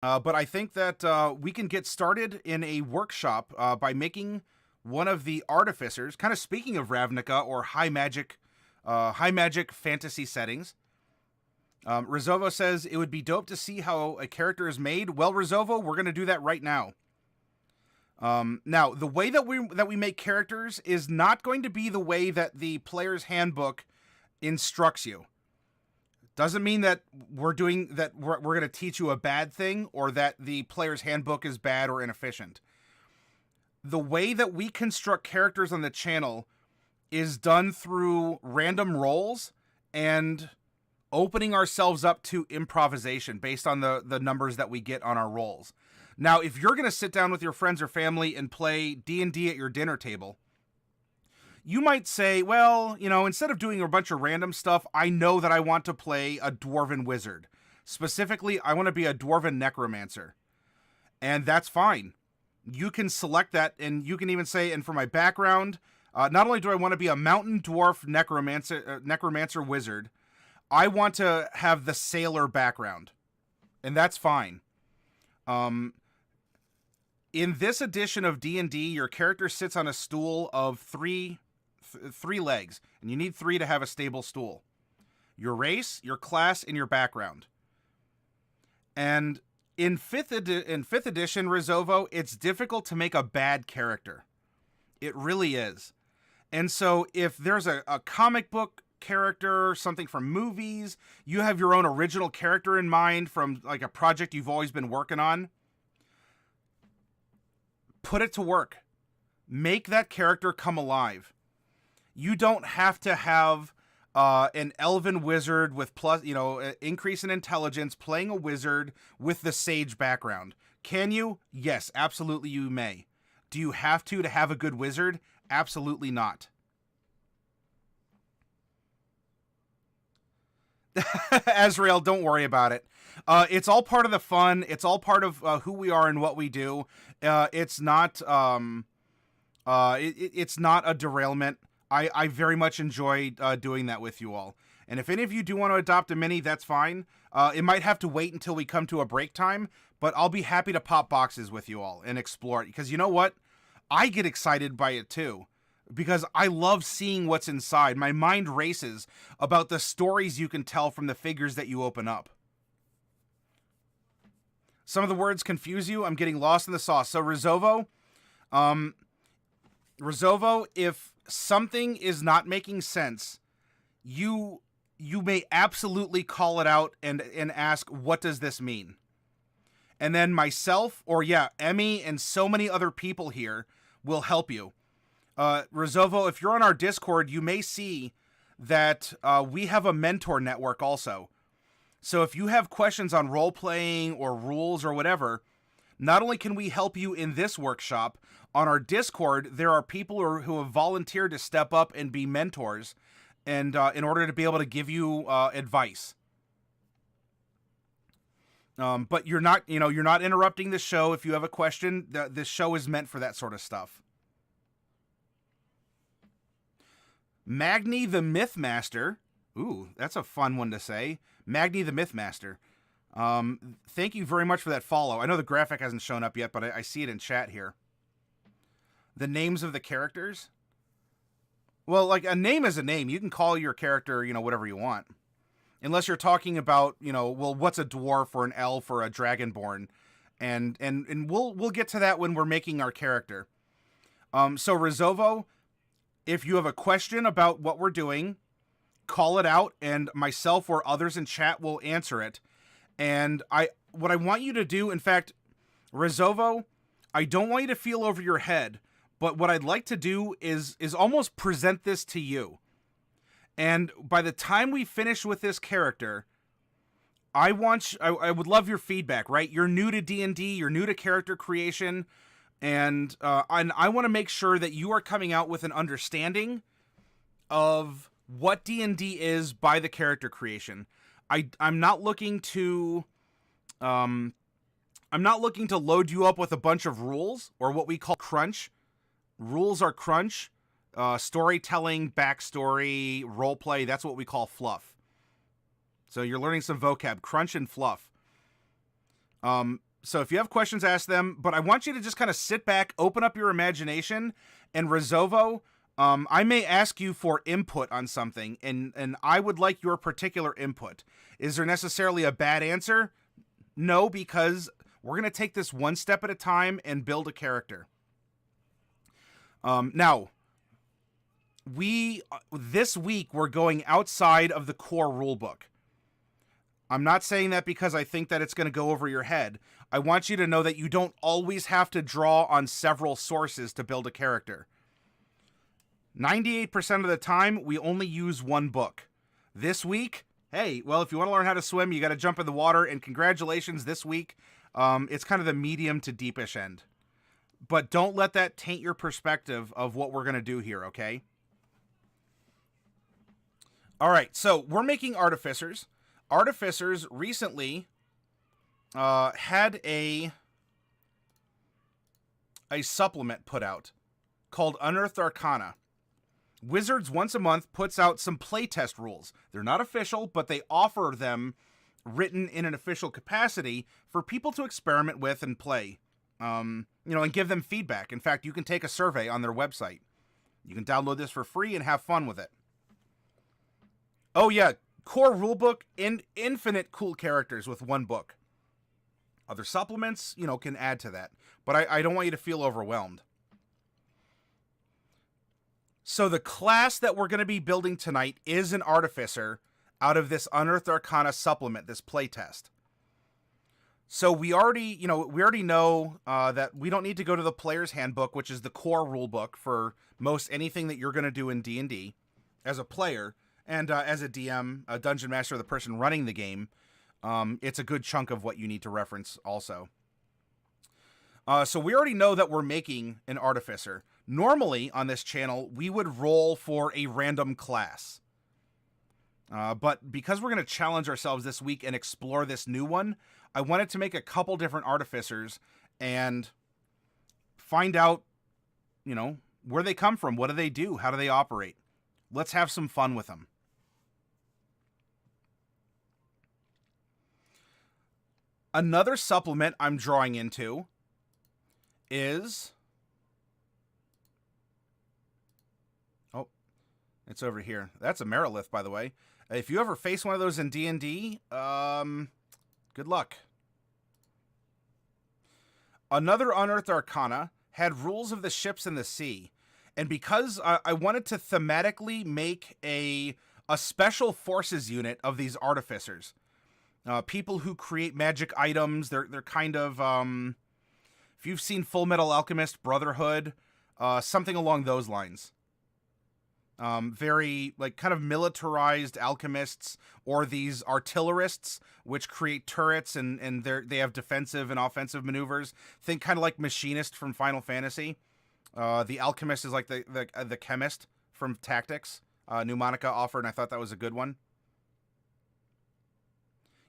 But I think that we can get started in a workshop by making one of the artificers. Kind of speaking of Ravnica or high magic fantasy settings. Rizovo says it would be dope to see how a character is made. Well, Rizovo, we're gonna do that right now. Now, the way that we make characters is not going to be the way that the player's handbook instructs you. Doesn't mean that we're going to teach you a bad thing or that the player's handbook is bad or inefficient. The way that we construct characters on the channel is done through random rolls and opening ourselves up to improvisation based on the numbers that we get on our rolls. Now, if you're going to sit down with your friends or family and play D&D at your dinner table, you might say, well, instead of doing a bunch of random stuff, I know that I want to play a dwarven wizard. Specifically, I want to be a dwarven necromancer. And that's fine. You can select that, and you can even say, and for my background, not only do I want to be a mountain dwarf necromancer wizard, I want to have the sailor background. And that's fine. In this edition of D&D, your character sits on a stool of three legs, and you need 3 to have a stable stool. Your race, your class, and your background. And in 5th edition, Rizovo, it's difficult to make a bad character. It really is. And so if there's a comic book character, something from movies, you have your own original character in mind from like a project you've always been working on, put it to work. Make that character come alive. You don't have to have an elven wizard with plus, increase in intelligence playing a wizard with the sage background. Can you? Yes, absolutely you may. Do you have to have a good wizard? Absolutely not. Azrael, don't worry about it. It's all part of the fun. It's all part of who we are and what we do. It's not it's not a derailment. I very much enjoy doing that with you all. And if any of you do want to adopt a mini, that's fine. It might have to wait until we come to a break time, but I'll be happy to pop boxes with you all and explore it. Because you know what? I get excited by it too. Because I love seeing what's inside. My mind races about the stories you can tell from the figures that you open up. Some of the words confuse you. I'm getting lost in the sauce. So Rizovo, if something is not making sense, you may absolutely call it out and ask, what does this mean? And then myself, or Emmy and so many other people here will help you. Rizovo, if you're on our Discord, you may see that we have a mentor network also. So if you have questions on role-playing or rules or whatever, not only can we help you in this workshop, on our Discord, there are people who have volunteered to step up and be mentors and in order to be able to give you advice. But you're not interrupting the show if you have a question. This show is meant for that sort of stuff. Magni the Mythmaster. Ooh, that's a fun one to say. Magni the Mythmaster. Thank you very much for that follow. I know the graphic hasn't shown up yet, but I see it in chat here. The names of the characters? Well, like, a name is a name. You can call your character, whatever you want. Unless you're talking about, well, what's a dwarf or an elf or a dragonborn? And we'll get to that when we're making our character. So Rizovo, if you have a question about what we're doing, call it out, and myself or others in chat will answer it. And what I want you to do, in fact, Rizovo, I don't want you to feel over your head, but what I'd like to do is almost present this to you. And by the time we finish with this character, I would love your feedback, right? You're new to D&D, you're new to character creation, and I want to make sure that you are coming out with an understanding of what D&D is by the character creation. I'm not looking to load you up with a bunch of rules or what we call crunch. Rules are crunch. Storytelling, backstory, roleplay, that's what we call fluff. So you're learning some vocab, crunch and fluff. So if you have questions, ask them. But I want you to just kind of sit back, open up your imagination, and Rizovo, I may ask you for input on something, and I would like your particular input. Is there necessarily a bad answer? No, because we're going to take this one step at a time and build a character. Now, this week, we're going outside of the core rulebook. I'm not saying that because I think that it's going to go over your head. I want you to know that you don't always have to draw on several sources to build a character. 98% of the time, we only use one book. This week, hey, well, if you want to learn how to swim, you got to jump in the water, and congratulations, this week, it's kind of the medium to deepish end. But don't let that taint your perspective of what we're going to do here, okay? All right, so we're making Artificers. Artificers recently had a supplement put out called Unearthed Arcana. Wizards once a month puts out some playtest rules. They're not official, but they offer them written in an official capacity for people to experiment with and play, and give them feedback. In fact, you can take a survey on their website. You can download this for free and have fun with it. Oh yeah, core rulebook and infinite cool characters with one book. Other supplements, can add to that. But I don't want you to feel overwhelmed. So the class that we're going to be building tonight is an Artificer out of this Unearthed Arcana supplement, this playtest. So we already know that we don't need to go to the Player's Handbook, which is the core rulebook for most anything that you're going to do in D&D as a player. And as a DM, a Dungeon Master, the person running the game, it's a good chunk of what you need to reference also. So we already know that we're making an Artificer. Normally, on this channel, we would roll for a random class. But because we're going to challenge ourselves this week and explore this new one, I wanted to make a couple different Artificers and find out, where they come from. What do they do? How do they operate? Let's have some fun with them. Another supplement I'm drawing into is... Oh, it's over here. That's a Merilith, by the way. If you ever face one of those in D&D, good luck. Another Unearthed Arcana had rules of the ships in the sea. And because I wanted to thematically make a special forces unit of these Artificers. People who create magic items, they're kind of, if you've seen Full Metal Alchemist, Brotherhood, something along those lines. Very, kind of militarized alchemists, or these artillerists, which create turrets, and they have defensive and offensive maneuvers. Think kind of like Machinist from Final Fantasy. The alchemist is like the chemist from Tactics. Pneumatica offered, and I thought that was a good one.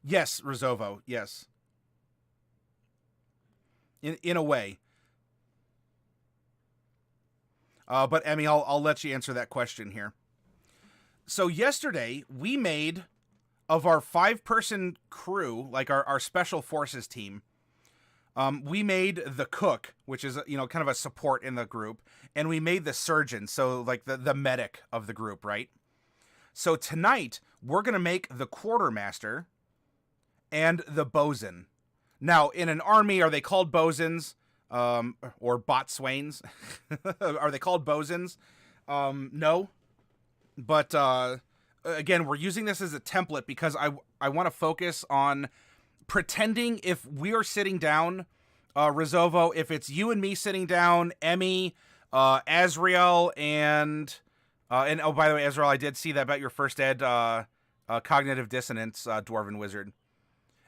Yes, Rizovo, yes. In a way. But Emmy, I'll let you answer that question here. So yesterday, we made, of our 5-person crew, like our special forces team, we made the cook, which is, kind of a support in the group, and we made the surgeon, so like the medic of the group, right? So tonight, we're going to make the quartermaster and the bosun. Now, in an army, are they called bosuns? Or botswains? Are they called bosuns? No. But, again, we're using this as a template because I want to focus on pretending if we are sitting down, Rizovo, if it's you and me sitting down, Emmy, Azrael, and oh, by the way, Azrael, I did see that about your first ed, cognitive dissonance, Dwarven Wizard.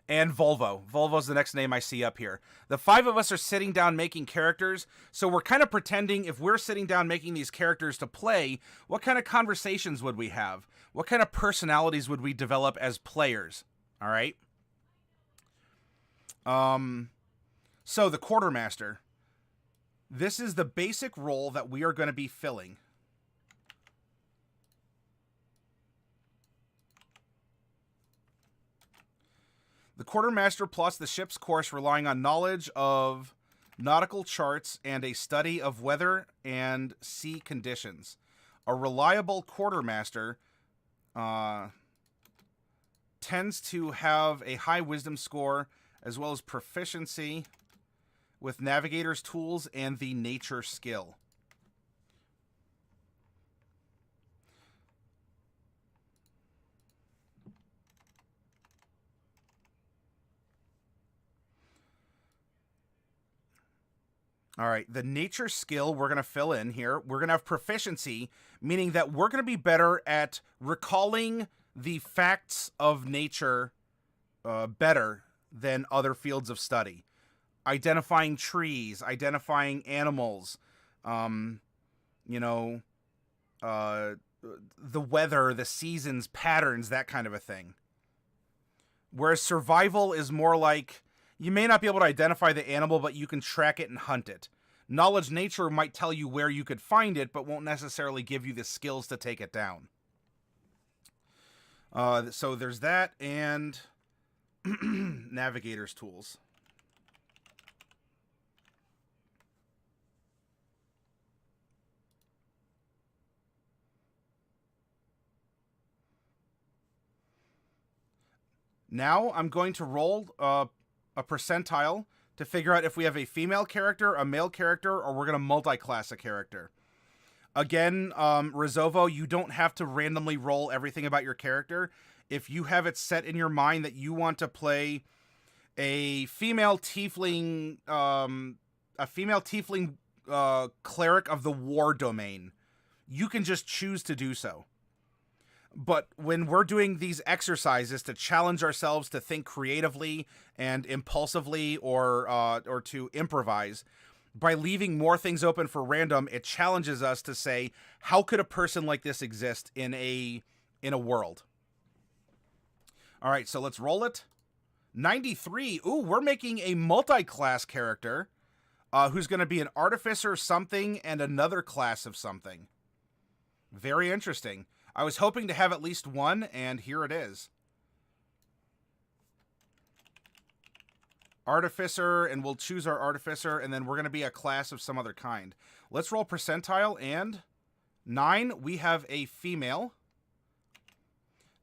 And Volvo. Volvo's the next name I see up here. The 5 of us are sitting down making characters, so we're kind of pretending if we're sitting down making these characters to play, what kind of conversations would we have? What kind of personalities would we develop as players? All right? So the Quartermaster. This is the basic role that we are going to be filling. The Quartermaster plus the ship's course relying on knowledge of nautical charts and a study of weather and sea conditions. A reliable Quartermaster tends to have a high wisdom score as well as proficiency with navigator's tools and the nature skill. All right, the nature skill we're going to fill in here. We're going to have proficiency, meaning that we're going to be better at recalling the facts of nature better than other fields of study. Identifying trees, identifying animals, the weather, the seasons, patterns, that kind of a thing. Whereas survival is more like, you may not be able to identify the animal, but you can track it and hunt it. Knowledge nature might tell you where you could find it, but won't necessarily give you the skills to take it down. So there's that, and navigator's tools. Now I'm going to roll a percentile to figure out if we have a female character, a male character, or we're going to multi-class a character. Again, Rizovo, you don't have to randomly roll everything about your character. If you have it set in your mind that you want to play a female tiefling, cleric of the war domain, you can just choose to do so. But when we're doing these exercises to challenge ourselves to think creatively and impulsively or to improvise, by leaving more things open for random, it challenges us to say, how could a person like this exist in a world? All right, so let's roll it. 93. Ooh, we're making a multi-class character who's going to be an Artificer something and another class of something. Very interesting. I was hoping to have at least one, and here it is. Artificer, and we'll choose our Artificer, and then we're going to be a class of some other kind. Let's roll percentile, and 9, we have a female.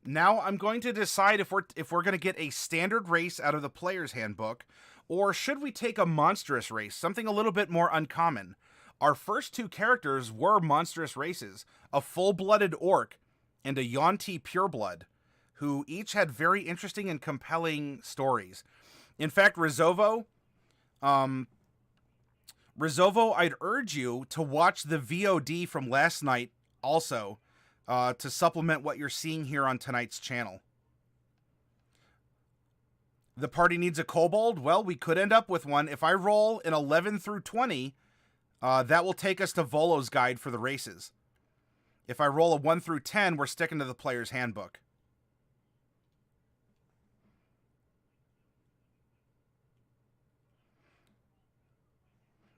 Now I'm going to decide if we're going to get a standard race out of the player's handbook, or should we take a monstrous race, something a little bit more uncommon. Our first two characters were monstrous races, a full-blooded orc and a Yuan-Ti pureblood, who each had very interesting and compelling stories. In fact, Rizovo, I'd urge you to watch the VOD from last night also, to supplement what you're seeing here on tonight's channel. The party needs a kobold? Well, we could end up with one. If I roll an 11 through 20, that will take us to Volo's guide for the races. If I roll a 1 through 10, we're sticking to the player's handbook.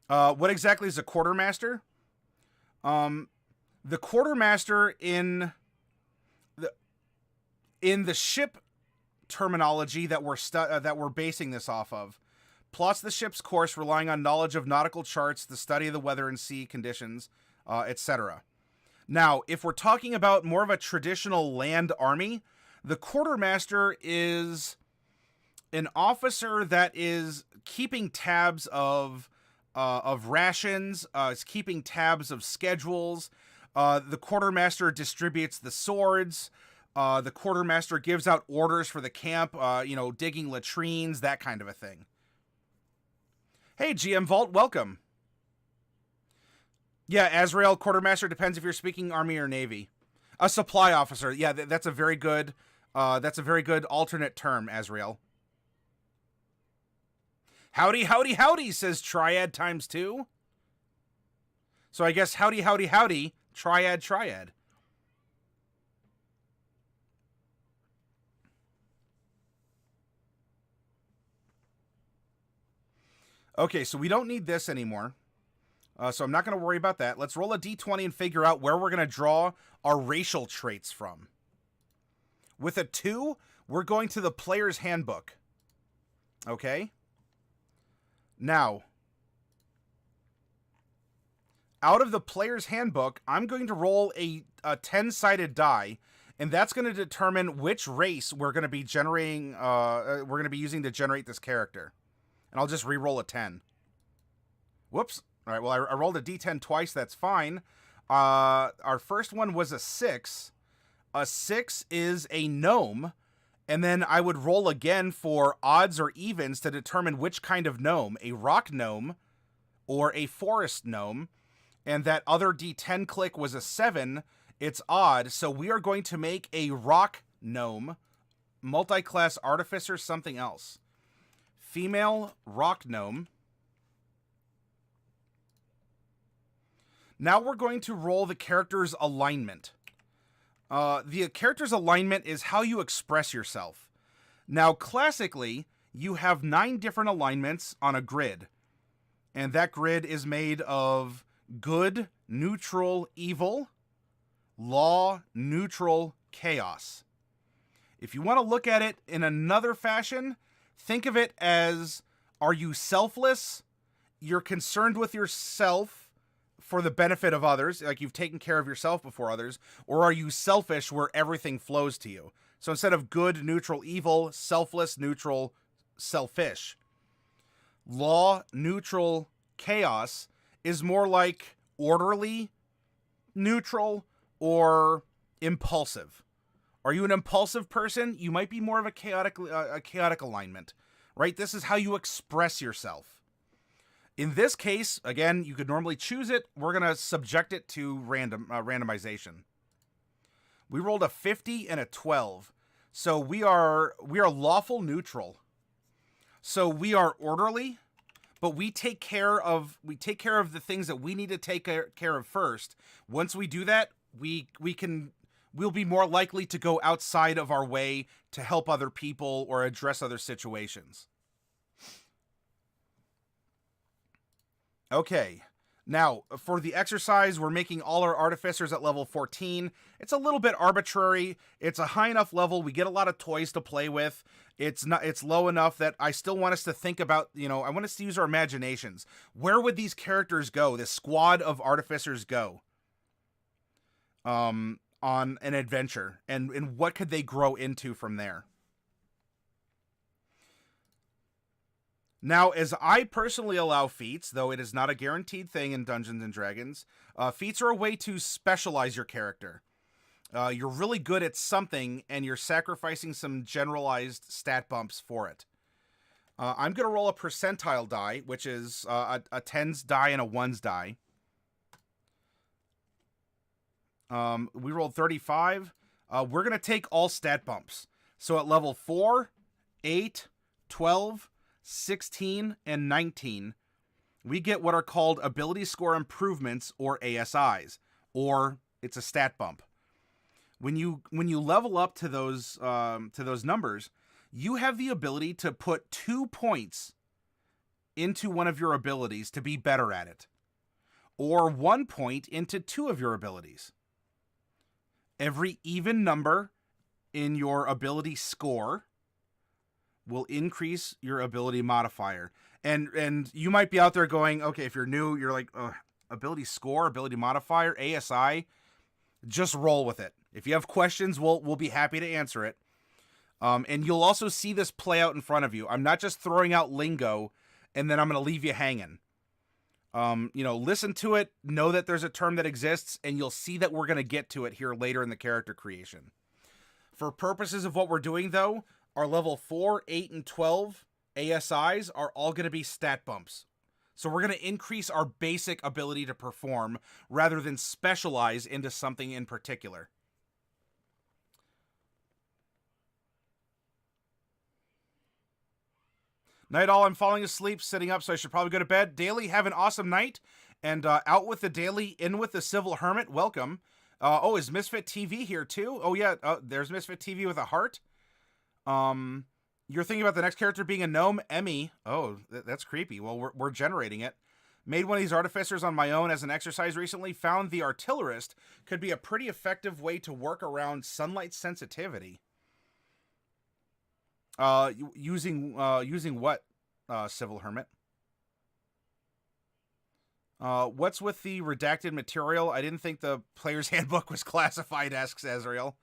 What exactly is a Quartermaster? The Quartermaster in the ship terminology that we're basing this off of, plus the ship's course relying on knowledge of nautical charts, the study of the weather and sea conditions, etc. Now, if we're talking about more of a traditional land army, the Quartermaster is an officer that is keeping tabs of rations, is keeping tabs of schedules. The Quartermaster distributes the swords. The Quartermaster gives out orders for the camp, digging latrines, that kind of a thing. Hey, GM Vault, welcome. Yeah, Azrael, Quartermaster, depends if you're speaking Army or Navy. A supply officer, yeah, that's a very good alternate term, Azrael. Howdy, howdy, howdy, says Triad times 2. So I guess howdy, howdy, howdy, Triad, Triad. Okay, so we don't need this anymore. So I'm not going to worry about that. Let's roll a d20 and figure out where we're going to draw our racial traits from. With a 2, we're going to the player's handbook. Okay. Now, out of the player's handbook, I'm going to roll a 10-sided die, and that's going to determine which race we're going to be generating. We're going to be using to generate this character, and I'll just re-roll a 10. Whoops. All right. Well, I rolled a D10 twice. That's fine. Our first one was a 6. A 6 is a gnome, and then I would roll again for odds or evens to determine which kind of gnome, a rock gnome or a forest gnome. And that other D10 click was a 7. It's odd. So we are going to make a rock gnome, multi-class artificer, something else. Female rock gnome. Now we're going to roll the character's alignment. The character's alignment is how you express yourself. Now, classically, you have 9 different alignments on a grid. And that grid is made of good, neutral, evil, law, neutral, chaos. If you want to look at it in another fashion, think of it as, are you selfless? You're concerned with yourself for the benefit of others, like you've taken care of yourself before others, or are you selfish where everything flows to you? So instead of good, neutral, evil, selfless, neutral, selfish. Law, neutral, chaos is more like orderly, neutral, or impulsive. Are you an impulsive person? You might be more of a chaotic alignment, right? This is how you express yourself. In this case, again, you could normally choose it. We're going to subject it to randomization. We rolled a 50 and a 12. So we are lawful neutral. So we are orderly, but we take care of the things that we need to take care of first. Once we do that, we'll be more likely to go outside of our way to help other people or address other situations. Okay, now for the exercise, we're making all our artificers at level 14. It's a little bit arbitrary. It's a high enough level. We get a lot of toys to play with. It's low enough that I still want us to think about, I want us to use our imaginations. Where would these characters go? This squad of artificers go on an adventure, and what could they grow into from there? Now, as I personally allow feats, though it is not a guaranteed thing in Dungeons & Dragons, feats are a way to specialize your character. You're really good at something, and you're sacrificing some generalized stat bumps for it. I'm going to roll a percentile die, which is a 10s die and a 1s die. We rolled 35. We're going to take all stat bumps. So at level 4, 8, 12... 16, and 19, we get what are called ability score improvements, or ASIs, or it's a stat bump. When you level up to those numbers, you have the ability to put 2 points into one of your abilities to be better at it, or 1 point into 2 of your abilities. Every even number in your ability score will increase your ability modifier. And you might be out there going, okay, if you're new, you're like, ability score, ability modifier, ASI, just roll with it. If you have questions, we'll be happy to answer it. And you'll also see this play out in front of you. I'm not just throwing out lingo and then I'm going to leave you hanging. Listen to it, know that there's a term that exists, and you'll see that we're going to get to it here later in the character creation. For purposes of what we're doing, though, our level 4, 8, and 12 ASIs are all going to be stat bumps. So we're going to increase our basic ability to perform rather than specialize into something in particular. Night all, I'm falling asleep, sitting up, so I should probably go to bed. Daily, have an awesome night. And out with the daily, in with the civil hermit. Welcome. Is Misfit TV here too? Oh yeah, there's Misfit TV with a heart. You're thinking about the next character being a gnome, Emmy. Oh, that's creepy. Well, we're generating it. Made one of these artificers on my own as an exercise recently. Found the Artillerist could be a pretty effective way to work around sunlight sensitivity. Using what, Civil Hermit? What's with the redacted material? I didn't think the player's handbook was classified, asks Azrael.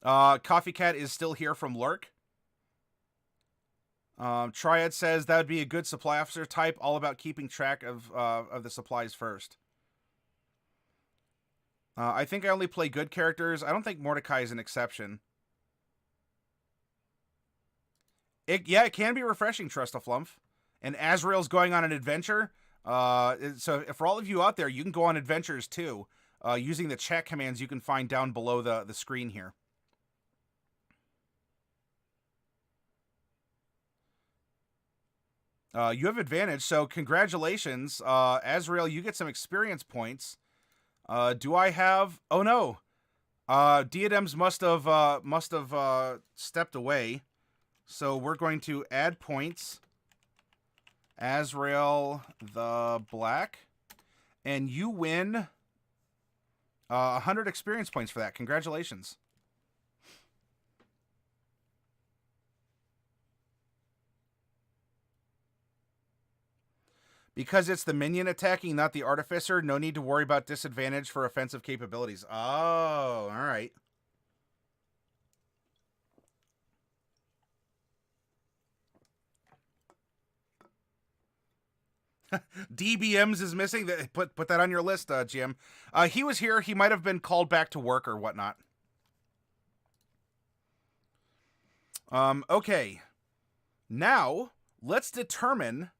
Coffee Cat is still here from Lurk. Triad says that would be a good supply officer type, all about keeping track of the supplies first. I think I only play good characters. I don't think Mordecai is an exception. It can be refreshing, Trustaflumph. And Azrael's going on an adventure. So for all of you out there, you can go on adventures too, using the chat commands you can find down below the screen here. You have advantage, so congratulations, Azrael. You get some experience points. Do I have? Oh no, Diadems must have stepped away. So we're going to add points. Azrael the Black, and you win 100 experience points for that. Congratulations. Because it's the minion attacking, not the Artificer, no need to worry about disadvantage for offensive capabilities. Oh, all right. DBMs is missing. Put that on your list, Jim. He was here. He might have been called back to work or whatnot. Okay. Now, let's determine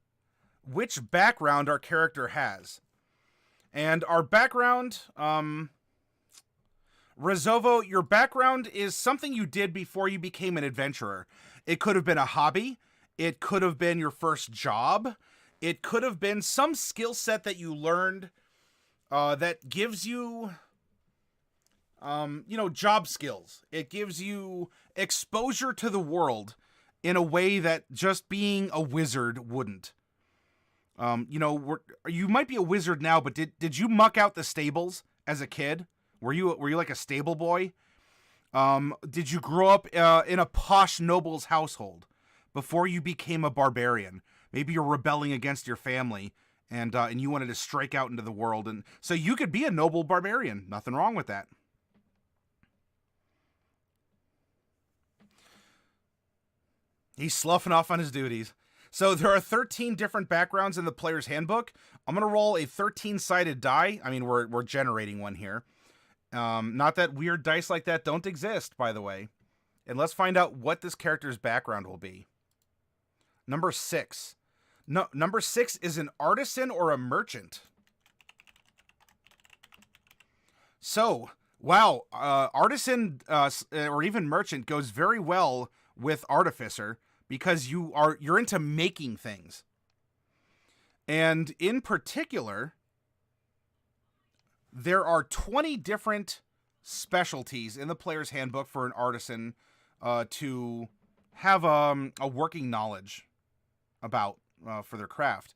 which background our character has. And our background, Rezovo, your background is something you did before you became an adventurer. It could have been a hobby. It could have been your first job. It could have been some skill set that you learned that gives you, job skills. It gives you exposure to the world in a way that just being a wizard wouldn't. You might be a wizard now, but did you muck out the stables as a kid? Were you like a stable boy? Did you grow up in a posh noble's household before you became a barbarian? Maybe you're rebelling against your family, and you wanted to strike out into the world, and so you could be a noble barbarian. Nothing wrong with that. He's sloughing off on his duties. So there are 13 different backgrounds in the player's handbook. I'm going to roll a 13-sided die. I mean, we're generating one here. Not that weird dice like that don't exist, by the way. And let's find out what this character's background will be. Number 6. No, number 6 is an artisan or a merchant. So, wow, artisan or even merchant goes very well with Artificer, because you're into making things. And in particular, there are 20 different specialties in the player's handbook for an artisan to have a working knowledge about for their craft.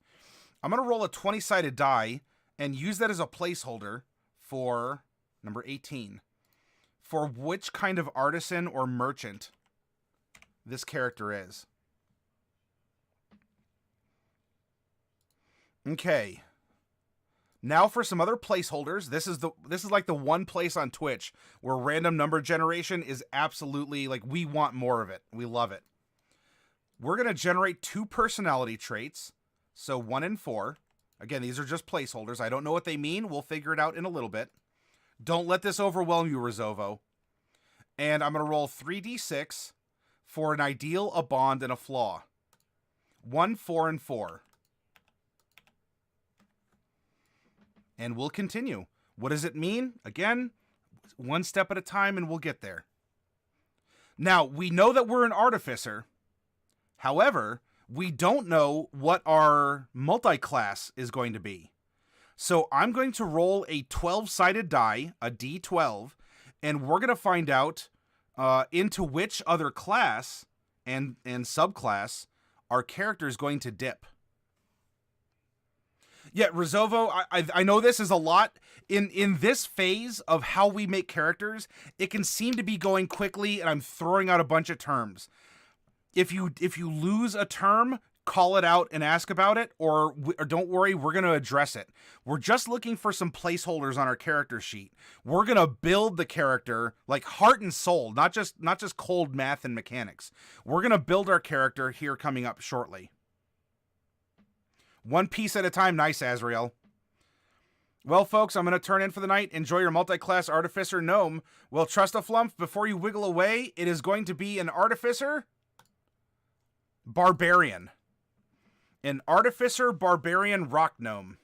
I'm going to roll a 20-sided die and use that as a placeholder for number 18, for which kind of artisan or merchant this character is. Okay. Now for some other placeholders. This is like the one place on Twitch where random number generation is absolutely, like, we want more of it. We love it. We're going to generate 2 personality traits. So 1 and 4. Again, these are just placeholders. I don't know what they mean. We'll figure it out in a little bit. Don't let this overwhelm you, Rezovo. And I'm going to roll 3d6 for an ideal, a bond, and a flaw. 1, 4, and 4. And we'll continue. What does it mean? Again, one step at a time, and we'll get there. Now, we know that we're an Artificer. However, we don't know what our multiclass is going to be. So I'm going to roll a 12-sided die, a D12, and we're going to find out into which other class and subclass our character is going to dip. Yeah, Rezovo, I know this is a lot. In this phase of how we make characters, it can seem to be going quickly, and I'm throwing out a bunch of terms. if you lose a term, call it out and ask about it, or don't worry, we're going to address it. We're just looking for some placeholders on our character sheet. We're going to build the character like heart and soul, not just cold math and mechanics. We're going to build our character here coming up shortly. One piece at a time. Nice, Azrael. Well, folks, I'm going to turn in for the night. Enjoy your multi-class Artificer Gnome. Well, trust a flump. Before you wiggle away, it is going to be an Artificer Barbarian. An Artificer Barbarian Rock Gnome.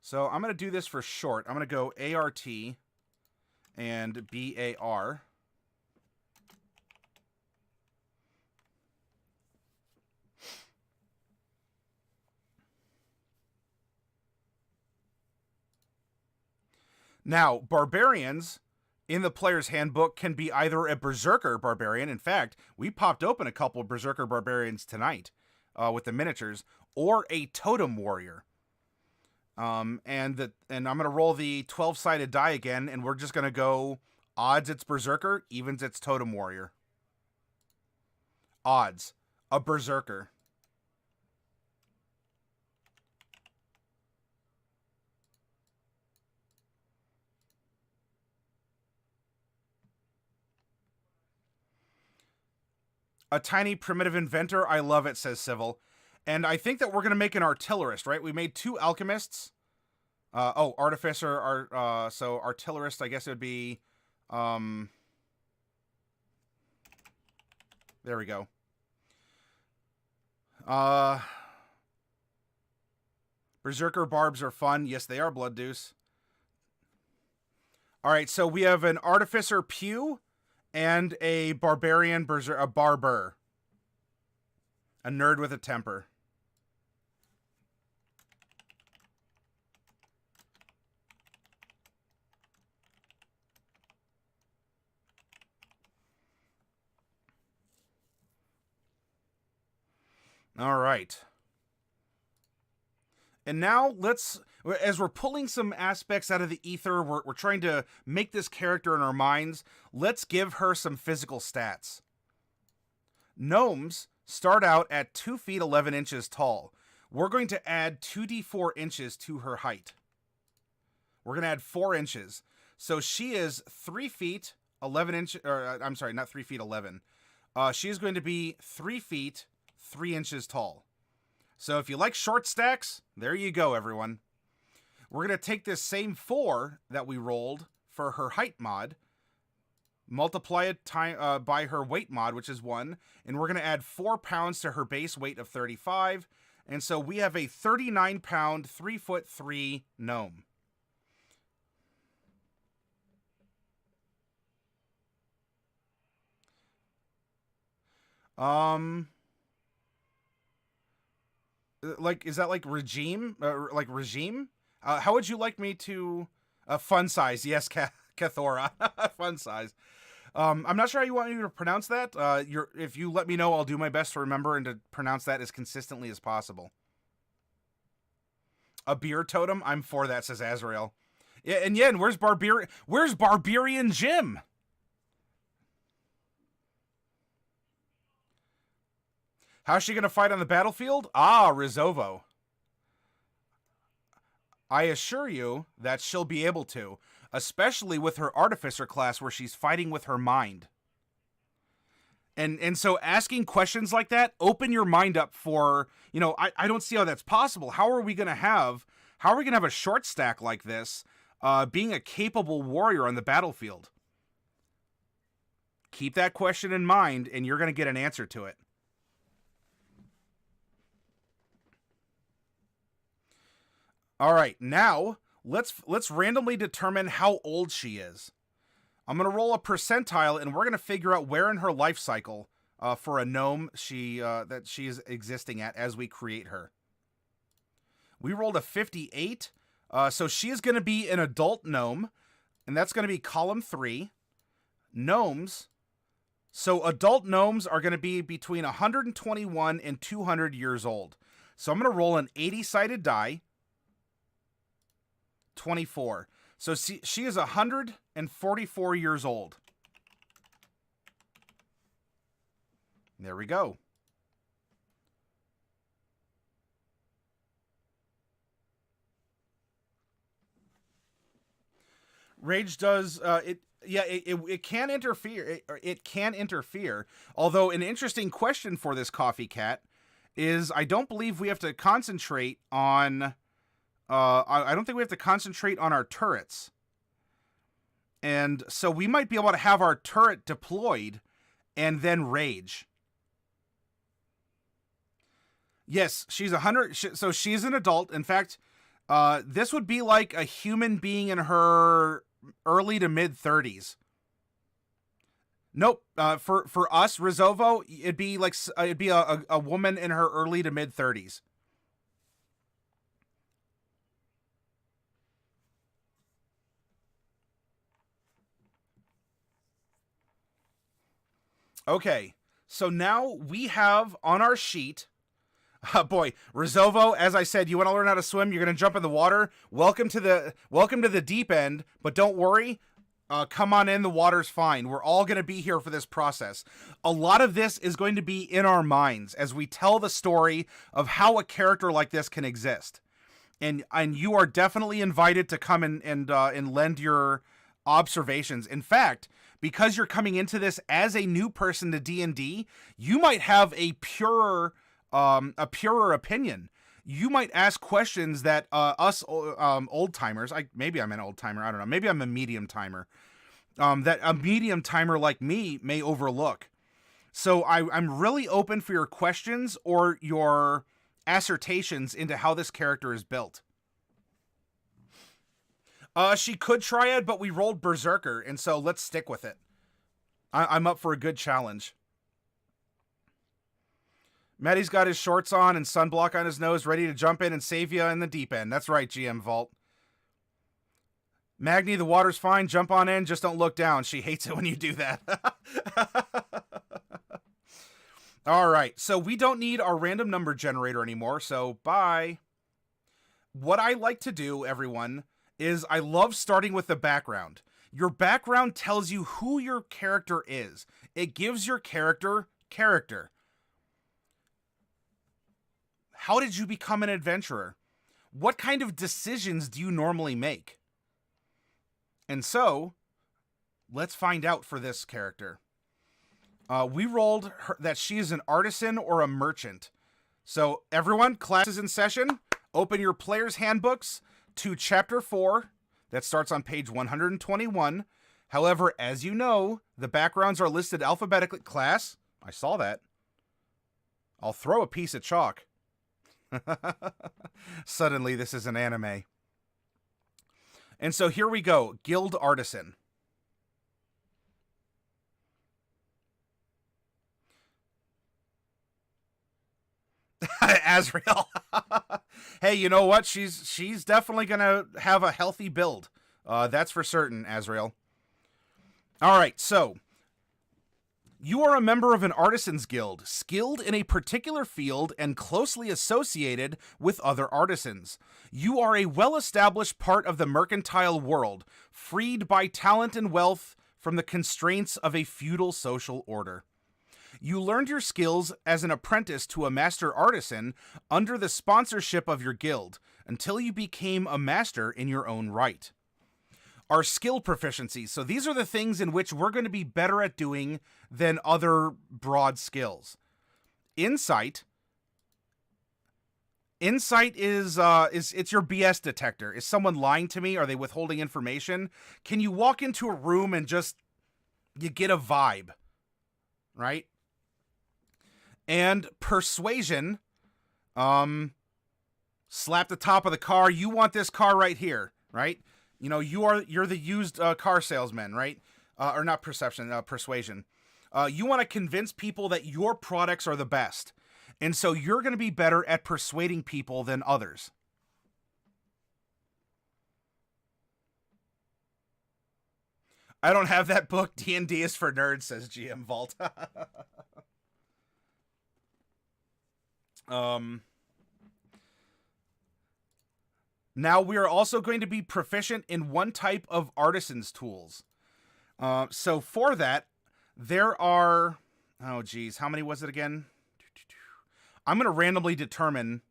So I'm going to do this for short. I'm going to go ART and BAR. Now, Barbarians in the player's handbook can be either a Berserker Barbarian. In fact, we popped open a couple of Berserker Barbarians tonight with the miniatures, or a Totem Warrior. And I'm going to roll the 12-sided die again, and we're just going to go odds it's Berserker, evens it's Totem Warrior. Odds, a Berserker. A tiny primitive inventor. I love it, says Civil. And I think that we're going to make an artillerist, right? We made 2 alchemists. Artificer. So artillerist, I guess it would be... there we go. Berserker barbs are fun. Yes, they are, Blood Deuce. All right, so we have an Artificer Pew and a Barbarian a Barber. A nerd with a temper. All right. And now let's, as we're pulling some aspects out of the ether, we're trying to make this character in our minds. Let's give her some physical stats. Gnomes start out at 2 feet 11 inches tall. We're going to add 2d4 inches to her height. We're going to add 4 inches. So she is 3 feet 11 inches, or I'm sorry, not 3 feet 11. She is going to be 3 feet 3 inches tall. So if you like short stacks, there you go, everyone. We're going to take this same 4 that we rolled for her height mod, multiply it by her weight mod, which is 1, and we're going to add 4 pounds to her base weight of 35. And so we have a 39-pound, 3'3" gnome. Like, is that like regime? Like regime? How would you like me to... fun size, yes, Cathora. Fun size. I'm not sure how you want me to pronounce that. If you let me know, I'll do my best to remember and to pronounce that as consistently as possible. A beer totem? I'm for that, says Azrael. Yeah, and Yen, where's Barbarian Jim? How's she going to fight on the battlefield? Ah, Rizovo. I assure you that she'll be able to, especially with her Artificer class where she's fighting with her mind. And so asking questions like that, open your mind up for, I don't see how that's possible. How are we going to have a short stack like this being a capable warrior on the battlefield? Keep that question in mind and you're going to get an answer to it. All right, now let's randomly determine how old she is. I'm going to roll a percentile, and we're going to figure out where in her life cycle for a gnome that she is existing at as we create her. We rolled a 58, so she is going to be an adult gnome, and that's going to be column 3. Gnomes. So adult gnomes are going to be between 121 and 200 years old. So I'm going to roll an 80-sided die. 24. So she is 144 years old. There we go. Rage does it can interfere. It can interfere. Although an interesting question for this coffee cat is, I don't believe we have to concentrate on. I don't think we have to concentrate on our turrets, and so we might be able to have our turret deployed, and then rage. Yes, she's 100. So she's an adult. In fact, this would be like a human being in her early to mid 30s. Nope. For us, Rizovo, it'd be like a woman in her early to mid 30s. Okay, so now we have on our sheet. Boy, Rizovo, as I said, you want to learn how to swim, you're going to jump in the water. Welcome to the deep end, but don't worry. Come on in, the water's fine. We're all going to be here for this process. A lot of this is going to be in our minds as we tell the story of how a character like this can exist. And you are definitely invited to come and lend your observations. In fact, because you're coming into this as a new person to D&D, you might have a purer opinion. You might ask questions that us old timers, maybe I'm an old timer, I don't know, maybe I'm a medium timer, that a medium timer like me may overlook. So I'm really open for your questions or your assertions into how this character is built. She could Triad, but we rolled Berserker, and so let's stick with it. I'm up for a good challenge. Maddie's got his shorts on and sunblock on his nose, ready to jump in and save you in the deep end. That's right, GM Vault. Magni, the water's fine. Jump on in, just don't look down. She hates it when you do that. All right, so we don't need our random number generator anymore, so bye. What I like to do, everyone, is I love starting with the background. Your background tells you who your character is. It gives your character character. How did you become an adventurer? What kind of decisions do you normally make? And so, let's find out for this character. We rolled that she is an artisan or a merchant. So, everyone, class is in session. Open your player's handbooks to Chapter 4. That starts on page 121. However, as you know, the backgrounds are listed alphabetically. Class, I saw that. I'll throw a piece of chalk. Suddenly, this is an anime. And so here we go. Guild Artisan. Azrael. Hey, you know what? She's definitely gonna have a healthy build. That's for certain, Azrael. All right, so you are a member of an artisans guild, skilled in a particular field and closely associated with other artisans. You are a well-established part of the mercantile world, freed by talent and wealth from the constraints of a feudal social order. You learned your skills as an apprentice to a master artisan under the sponsorship of your guild, until you became a master in your own right. Our skill proficiencies. So these are the things in which we're going to be better at doing than other broad skills. Insight. Insight is it's your BS detector. Is someone lying to me? Are they withholding information? Can you walk into a room and just you get a vibe, right? And persuasion. Slap the top of the car. You want this car right here, right? You know, you're the used car salesman, right? Or not perception, persuasion. You want to convince people that your products are the best. And so you're going to be better at persuading people than others. I don't have that book. D&D is for nerds, says GM Vault. Now we are also going to be proficient in one type of artisan's tools. So for that, there are, oh geez, how many was it again? I'm going to randomly determine.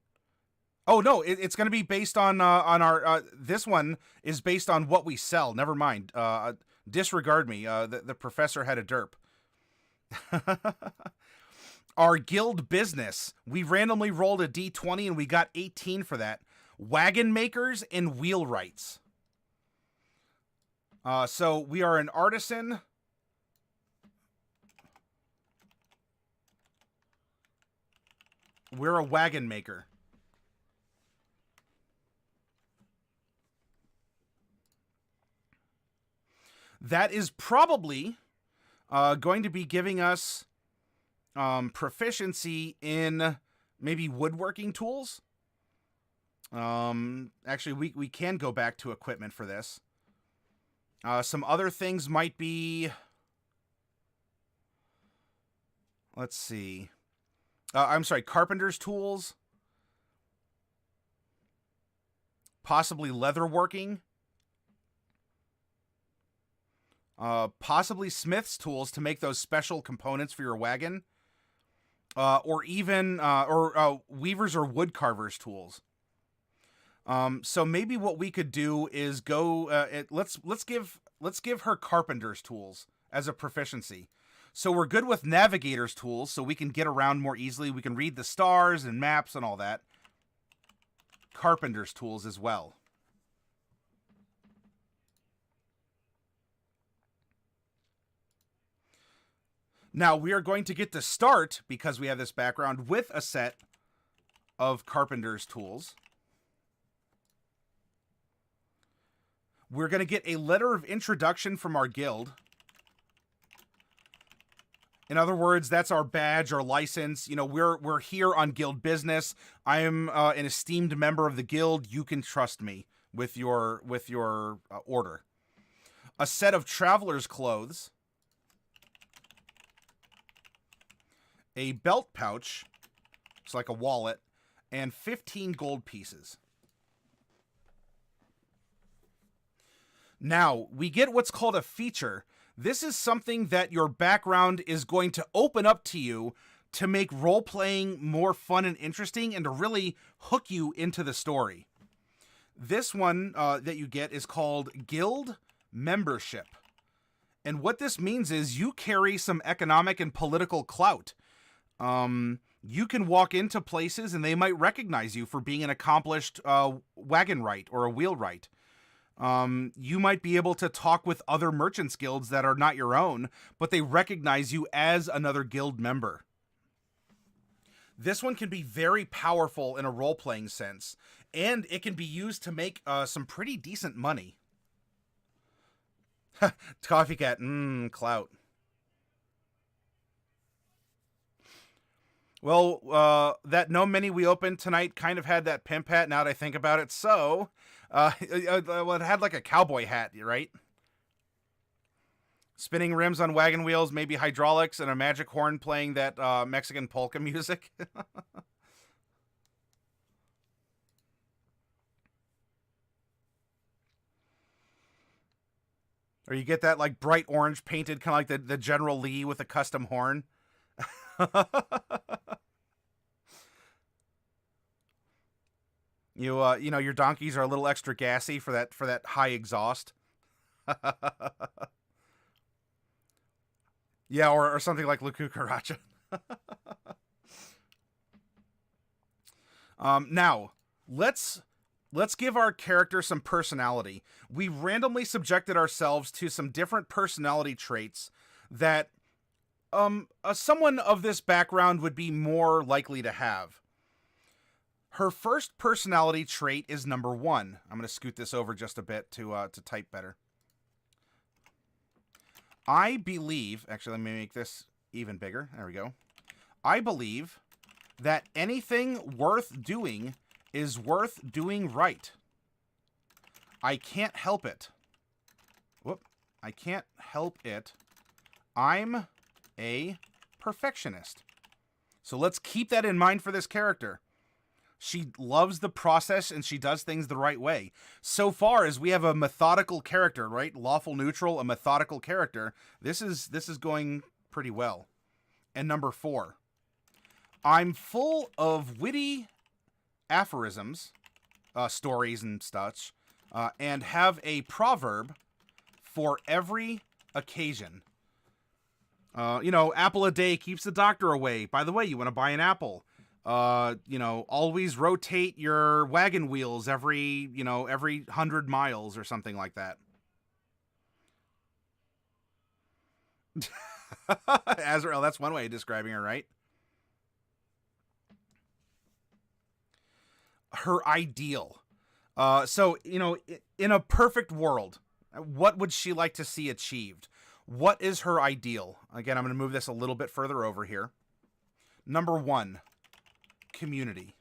Oh no, it's going to be based on our. This one is based on what we sell. Never mind. Disregard me. The professor had a derp. Our guild business. We randomly rolled a d20 and we got 18 for that. Wagon makers and wheelwrights. So we are an artisan. We're a wagon maker. That is probably going to be giving us proficiency in maybe woodworking tools. Actually, we can go back to equipment for this. Some other things might be... Let's see. I'm sorry, carpenter's tools. Possibly leatherworking. Possibly smith's tools to make those special components for your wagon. Or even weavers or wood carvers tools. So maybe what we could do is go. Let's give her carpenter's tools as a proficiency. So we're good with navigator's tools, so we can get around more easily. We can read the stars and maps and all that. Carpenter's tools as well. Now, we are going to get to start, because we have this background, with a set of carpenter's tools. We're going to get a letter of introduction from our guild. In other words, that's our badge or license. You know, we're here on guild business. I am an esteemed member of the guild. You can trust me with your order. A set of traveler's clothes. A belt pouch. It's like a wallet. And 15 gold pieces. Now, we get what's called a feature. This is something that your background is going to open up to you to make role-playing more fun and interesting and to really hook you into the story. This one that you get is called Guild Membership. And what this means is you carry some economic and political clout. You can walk into places and they might recognize you for being an accomplished wagon wright or a wheelwright. You might be able to talk with other merchants guilds that are not your own, but they recognize you as another guild member. This one can be very powerful in a role-playing sense, and it can be used to make some pretty decent money. Coffee cat, clout. Well, that Gnome Mini we opened tonight kind of had that pimp hat, now that I think about it, so... it had like a cowboy hat, right? Spinning rims on wagon wheels, maybe hydraulics, and a magic horn playing that Mexican polka music. Or you get that like bright orange painted, kind of like the General Lee with a custom horn. You know, your donkeys are a little extra gassy for that high exhaust. Yeah, or something like La Cucaracha. Now, let's give our character some personality. We randomly subjected ourselves to some different personality traits that someone of this background would be more likely to have. Her first personality trait is number 1. I'm going to scoot this over just a bit to type better. I believe, actually, let me make this even bigger. There we go. I believe that anything worth doing is worth doing right. I can't help it. Whoop. I can't help it. I'm a perfectionist. So let's keep that in mind for this character. She loves the process and she does things the right way. So far as we have a methodical character, right? Lawful neutral, a methodical character. This is going pretty well. And number 4. I'm full of witty aphorisms, stories and such, and have a proverb for every occasion. Apple a day keeps the doctor away. By the way, you want to buy an apple. Always rotate your wagon wheels every 100 miles or something like that. Azrael, that's one way of describing her, right? Her ideal. In a perfect world, what would she like to see achieved? What is her ideal? Again, I'm going to move this a little bit further over here. Number 1, community.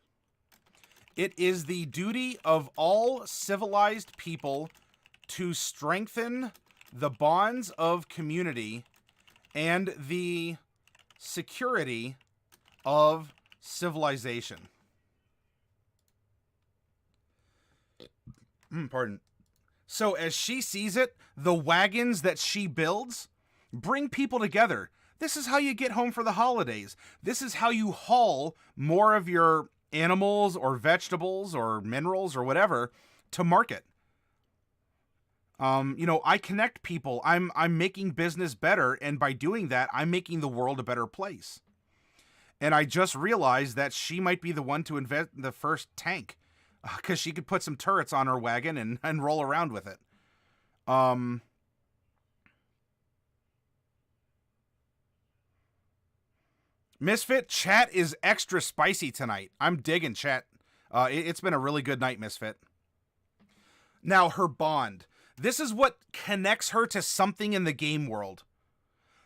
It is the duty of all civilized people to strengthen the bonds of community and the security of civilization. Pardon. So as she sees it, the wagons that she builds bring people together. This is how you get home for the holidays. This is how you haul more of your animals or vegetables or minerals or whatever to market. I connect people. I'm making business better, and by doing that, I'm making the world a better place. And I just realized that she might be the one to invent the first tank, because she could put some turrets on her wagon and roll around with it. Misfit, chat is extra spicy tonight. I'm digging chat. It's been a really good night, Misfit. Now, her bond. This is what connects her to something in the game world.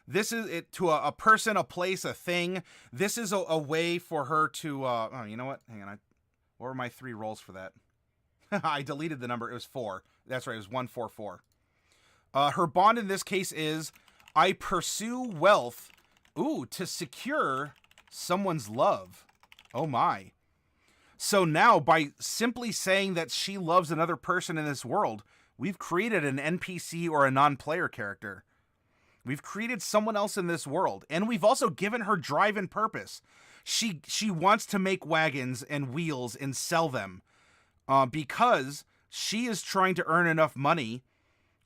This is it to a person, a place, a thing. This is a way for her to... oh, you know what? Hang on. What were my 3 rolls for that? I deleted the number. It was 4. That's right. It was 144. Her bond in this case is, I pursue wealth, to secure someone's love. Oh my. So now, by simply saying that she loves another person in this world, we've created an NPC or a non-player character. We've created someone else in this world. And we've also given her drive and purpose. She wants to make wagons and wheels and sell them because she is trying to earn enough money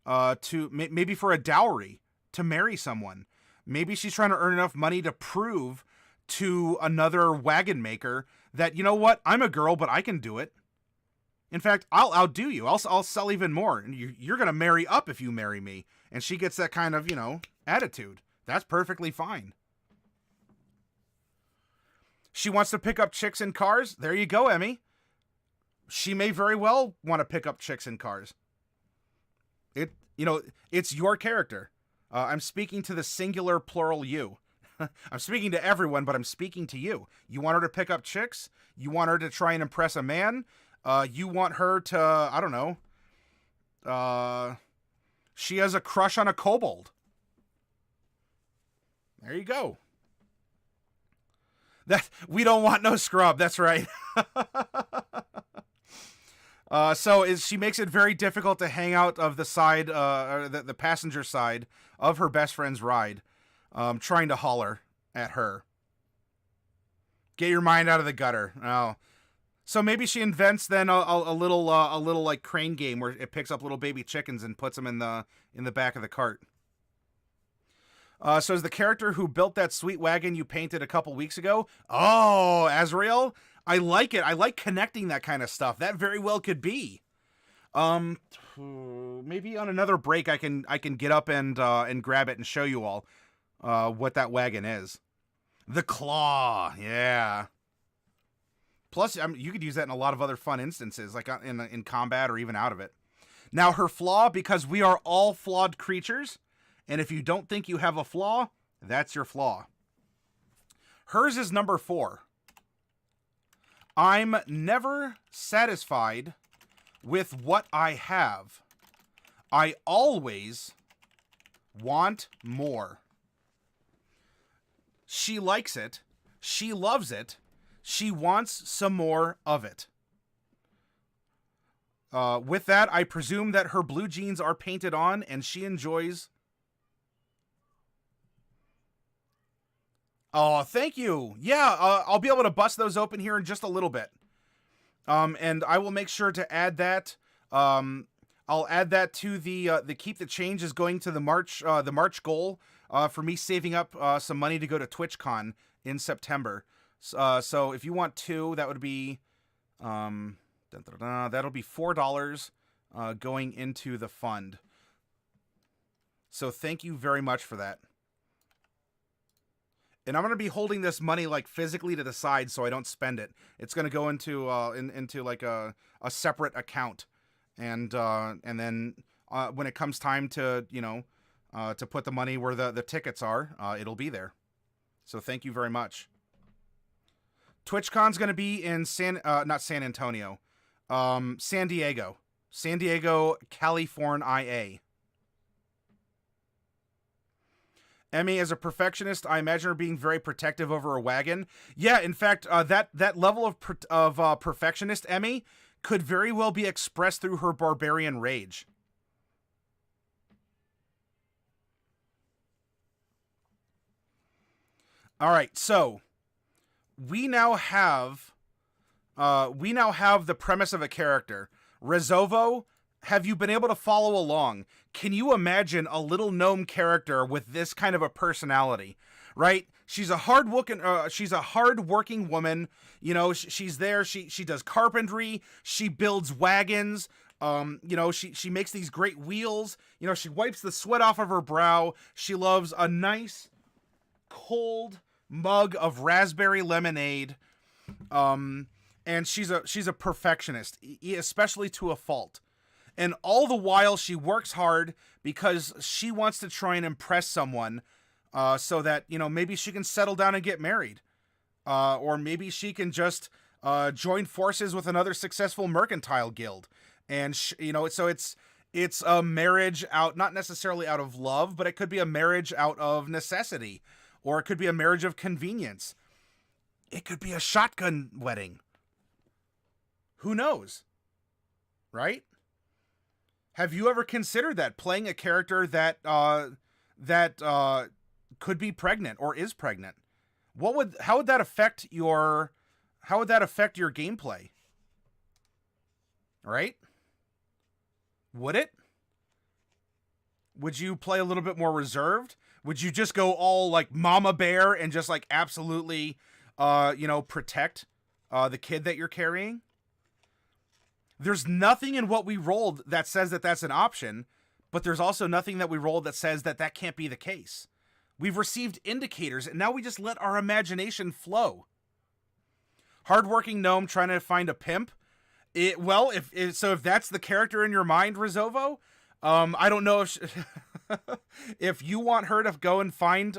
to maybe for a dowry to marry someone. Maybe she's trying to earn enough money to prove to another wagon maker that, you know what, I'm a girl, but I can do it. In fact, I'll outdo you. I'll sell even more. And you're going to marry up if you marry me. And she gets that kind of, attitude. That's perfectly fine. She wants to pick up chicks in cars. There you go, Emmy. She may very well want to pick up chicks in cars. It's your character. I'm speaking to the singular plural you. I'm speaking to everyone, but I'm speaking to you. You want her to pick up chicks? You want her to try and impress a man? You want her to, I don't know. She has a crush on a kobold. There you go. That we don't want no scrub. That's right. She makes it very difficult to hang out of the side, or the passenger side of her best friend's ride, trying to holler at her. Get your mind out of the gutter. Oh. So maybe she invents then a little like crane game where it picks up little baby chickens and puts them in the back of the cart. So is the character who built that sweet wagon you painted a couple weeks ago? Oh, Azrael, I like it. I like connecting that kind of stuff. That very well could be. Maybe on another break I can get up and grab it and show you all what that wagon is. The claw, yeah. Plus, you could use that in a lot of other fun instances, like in combat or even out of it. Now, her flaw, because we are all flawed creatures, and if you don't think you have a flaw, that's your flaw. Hers is number 4. I'm never satisfied with what I have. I always want more. She likes it. She loves it. She wants some more of it. With that, I presume that her blue jeans are painted on and she enjoys... Oh, thank you. Yeah, I'll be able to bust those open here in just a little bit. And I will make sure to add that. I'll add that to the Keep the Change is going to the March goal for me saving up some money to go to TwitchCon in September. So if you want 2, that would be that'll be $4 going into the fund. So thank you very much for that. And I'm going to be holding this money like physically to the side so I don't spend it. It's going to go into into like a separate account. And then when it comes time to, to put the money where the tickets are, it'll be there. So thank you very much. TwitchCon's going to be in not San Antonio, San Diego, California. Emmy, as a perfectionist, I imagine her being very protective over a wagon. Yeah, in fact, that level of perfectionist, Emmy, could very well be expressed through her barbarian rage. All right, so we now have the premise of a character. Rezovo, have you been able to follow along? Can you imagine a little gnome character with this kind of a personality, right? She's a hard-working woman. She's there. She does carpentry. She builds wagons. She makes these great wheels. She wipes the sweat off of her brow. She loves a nice, cold mug of raspberry lemonade. And she's a perfectionist, especially to a fault. And all the while she works hard because she wants to try and impress someone, so that, maybe she can settle down and get married. Or maybe she can just join forces with another successful mercantile guild. And, so it's a marriage out, not necessarily out of love, but it could be a marriage out of necessity. Or it could be a marriage of convenience. It could be a shotgun wedding. Who knows? Right? Have you ever considered that, playing a character that could be pregnant or is pregnant? How would that affect your gameplay? Right? Would it? Would you play a little bit more reserved? Would you just go all like mama bear and just like absolutely protect the kid that you're carrying? There's nothing in what we rolled that says that that's an option, but there's also nothing that we rolled that says that that can't be the case. We've received indicators, and now we just let our imagination flow. Hardworking gnome trying to find a pimp. If that's the character in your mind, Rezovo, I don't know if you want her to go and find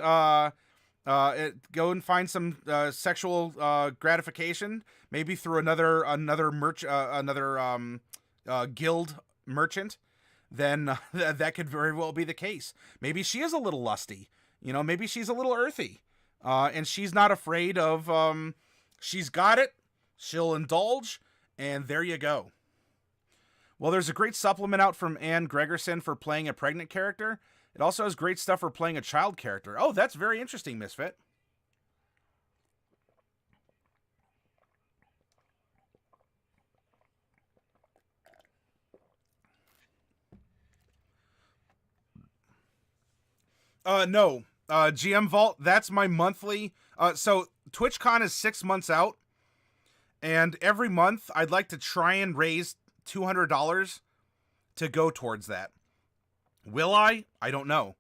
some sexual gratification, maybe through another guild merchant, then that could very well be the case. Maybe she is a little lusty, maybe she's a little earthy, and she's not afraid of, she's got it, she'll indulge, and there you go. Well, there's a great supplement out from Anne Gregerson for playing a pregnant character. It also has great stuff for playing a child character. Oh, that's very interesting, Misfit. No. GM Vault, that's my monthly. So TwitchCon is 6 months out. And every month, I'd like to try and raise $200 to go towards that. Will I? I don't know.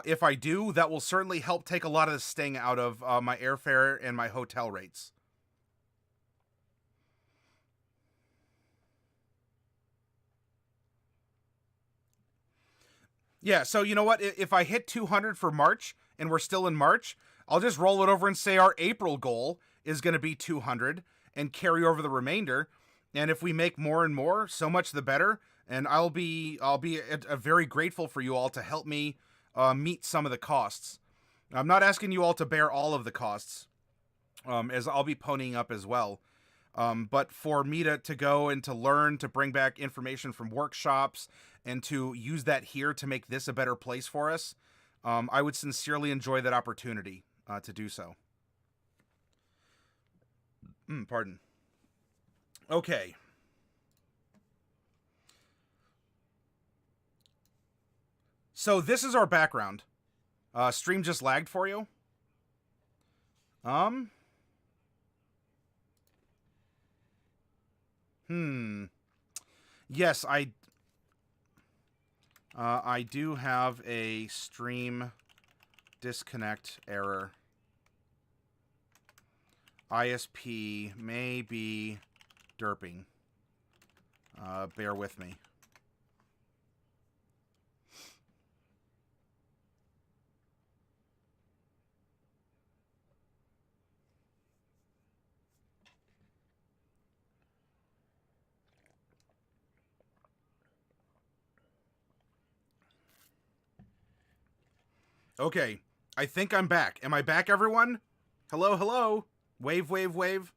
If I do, that will certainly help take a lot of the sting out of my airfare and my hotel rates. Yeah, so you know what? If I hit 200 for March, and we're still in March, I'll just roll it over and say our April goal is going to be 200 and carry over the remainder. And if we make more and more, so much the better. And I'll be very grateful for you all to help me meet some of the costs. I'm not asking you all to bear all of the costs. as I'll be ponying up as well. But for me to go and to learn, to bring back information from workshops, and to use that here to make this a better place for us, I would sincerely enjoy that opportunity to do so. Pardon. Okay. So this is our background. Stream just lagged for you? Yes, I do have a stream disconnect error. ISP may be derping. Bear with me. Okay, I think I'm back. Am I back, everyone? Hello, hello. Wave, wave, wave.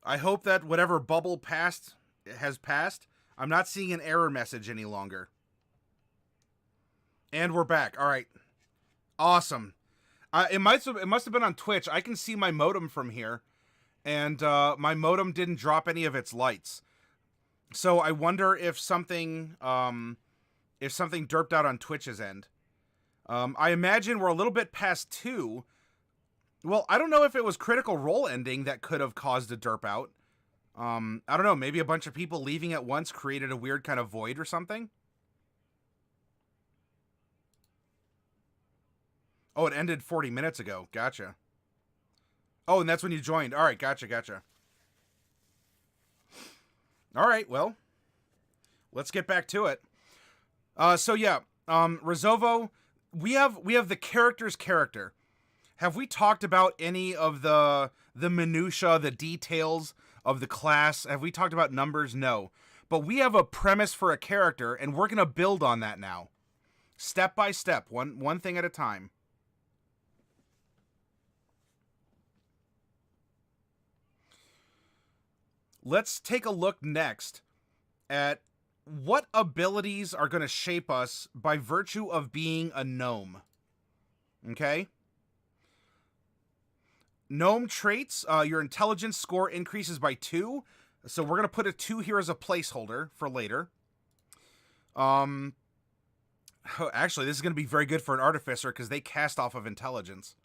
I hope that whatever bubble passed has passed. I'm not seeing an error message any longer. And we're back. All right. Awesome. It must have been on Twitch. I can see my modem from here, and my modem didn't drop any of its lights. So I wonder if something derped out on Twitch's end. I imagine we're a little bit past 2. Well, I don't know if it was Critical Role ending that could have caused a derp out. I don't know. Maybe a bunch of people leaving at once created a weird kind of void or something. Oh, it ended 40 minutes ago. Gotcha. Oh, and that's when you joined. All right, gotcha. All right, well, let's get back to it. So yeah, Rezovo, we have the character's character. Have we talked about any of the minutia, the details of the class? Have we talked about numbers? No. But we have a premise for a character, and we're going to build on that now. Step by step, one thing at a time. Let's take a look next at what abilities are going to shape us by virtue of being a gnome. Okay? Gnome traits, your intelligence score increases by 2. So we're going to put a 2 here as a placeholder for later. Actually, this is going to be very good for an Artificer because they cast off of intelligence.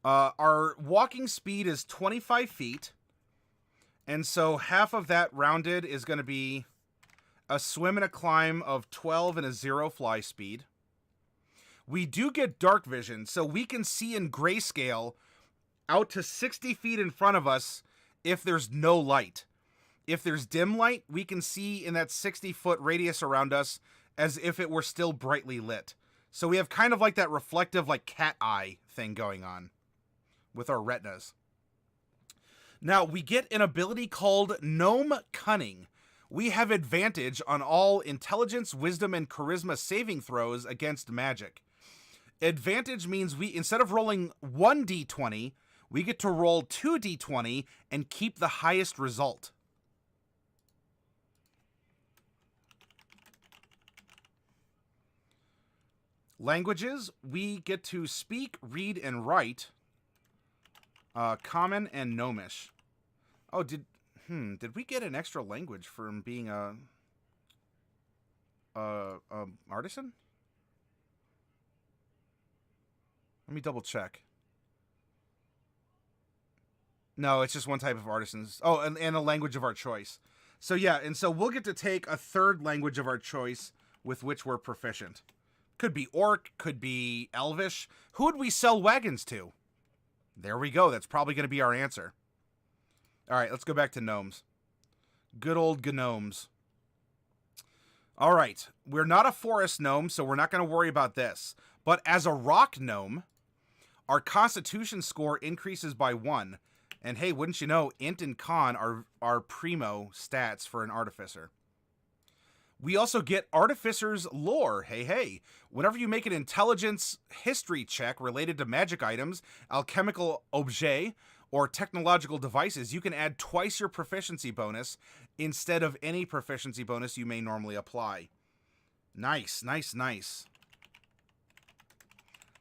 Our walking speed is 25 feet. And so half of that rounded is going to be a swim and a climb of 12 and a 0 fly speed. We do get dark vision, so we can see in grayscale out to 60 feet in front of us if there's no light. If there's dim light, we can see in that 60-foot radius around us as if it were still brightly lit. So we have kind of like that reflective, like cat eye thing going on with our retinas. Now, we get an ability called Gnome Cunning. We have advantage on all intelligence, wisdom, and charisma saving throws against magic. Advantage means we, instead of rolling 1d20, we get to roll 2d20 and keep the highest result. Languages, we get to speak, read, and write Common and Gnomish. Oh, did we get an extra language from being a artisan? Let me double check. No, it's just one type of artisans. Oh, and a language of our choice. So yeah, and so we'll get to take a third language of our choice with which we're proficient. Could be Orc, could be Elvish. Who would we sell wagons to? There we go. That's probably going to be our answer. All right, let's go back to gnomes. Good old gnomes. All right, we're not a forest gnome, so we're not going to worry about this. But as a rock gnome, our constitution score increases by 1. And hey, wouldn't you know, int and con are primo stats for an artificer. We also get Artificer's Lore. Hey, hey. Whenever you make an intelligence history check related to magic items, alchemical objets, or technological devices, you can add twice your proficiency bonus instead of any proficiency bonus you may normally apply. Nice, nice, nice.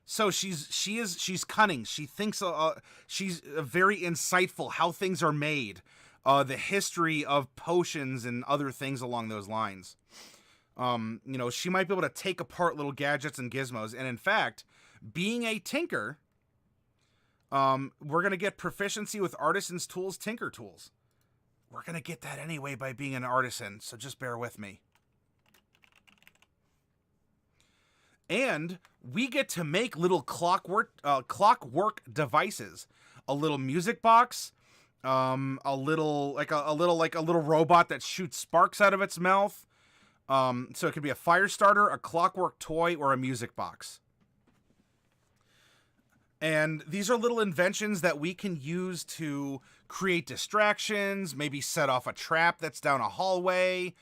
So she's cunning. She thinks she's very insightful. How things are made, the history of potions and other things along those lines. You know, she might be able to take apart little gadgets and gizmos. And in fact, being a tinker, we're gonna get proficiency with Artisan's tools, Tinker tools. We're gonna get that anyway by being an artisan. So just bear with me. And we get to make little clockwork devices. A little music box, a little robot that shoots sparks out of its mouth. So it could be a fire starter, a clockwork toy, or a music box. And these are little inventions that we can use to create distractions, maybe set off a trap that's down a hallway.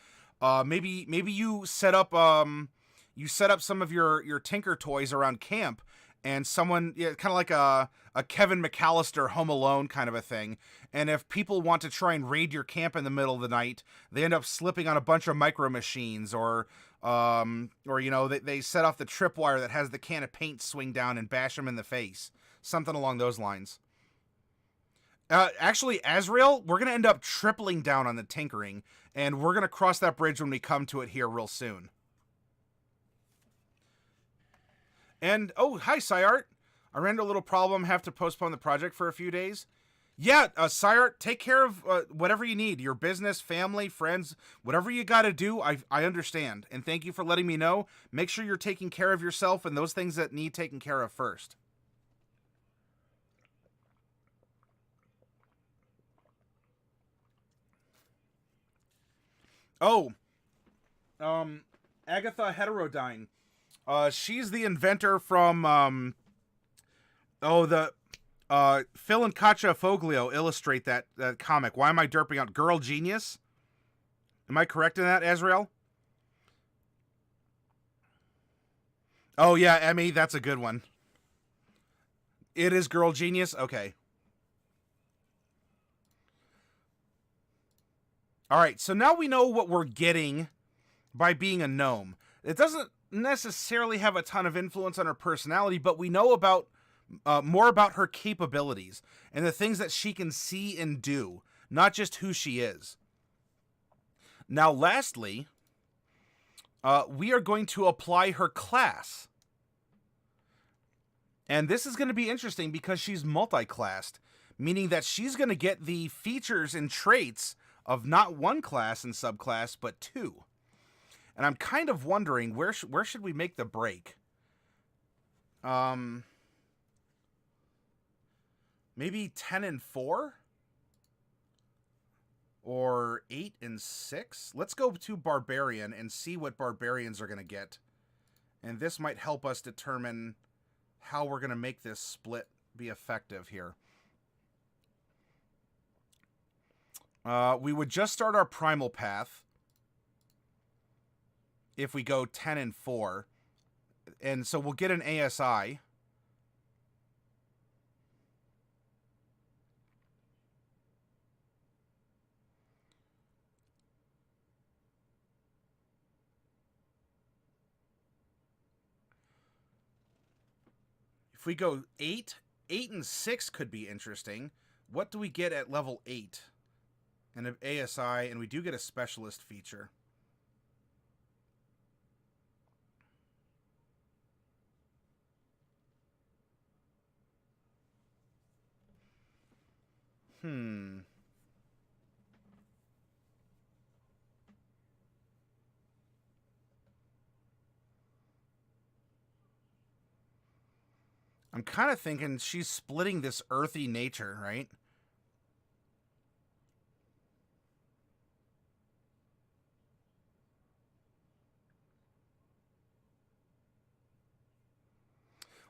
Maybe you set up some of your Tinker toys around camp, and someone, kind of like a Kevin McAllister Home Alone kind of a thing. And if people want to try and raid your camp in the middle of the night, they end up slipping on a bunch of micro machines, or you know, they set off the tripwire that has the can of paint swing down and bash them in the face. Something along those lines. Actually, Azrael, we're going to end up tripling down on the tinkering, and we're going to cross that bridge when we come to it here real soon. And, oh, hi, Syart. I ran into a little problem, have to postpone the project for a few days. Yeah, Syart, take care of whatever you need. Your business, family, friends, whatever you got to do, I understand. And thank you for letting me know. Make sure you're taking care of yourself and those things that need taken care of first. Oh, Agatha Heterodyne. She's the inventor from, Phil and Katja Foglio illustrate that comic. Why am I derping out? Girl Genius? Am I correct in that, Azrael? Oh, yeah, Emmy, that's a good one. It is Girl Genius? Okay. Alright, so now we know what we're getting by being a gnome. It doesn't necessarily have a ton of influence on her personality, but we know about more about her capabilities and the things that she can see and do, not just who she is. Now, lastly, we are going to apply her class. And this is going to be interesting because she's multi-classed, meaning that she's going to get the features and traits of not one class and subclass, but two. And I'm kind of wondering, where should we make the break? Maybe 10 and 4? Or 8 and 6? Let's go to Barbarian and see what Barbarians are going to get. And this might help us determine how we're going to make this split be effective here. We would just start our primal path if we go 10 and 4. And so we'll get an ASI. If we go 8 and 6 could be interesting. What do we get at level 8? And an ASI, and we do get a specialist feature. I'm kind of thinking she's splitting this earthy nature, right?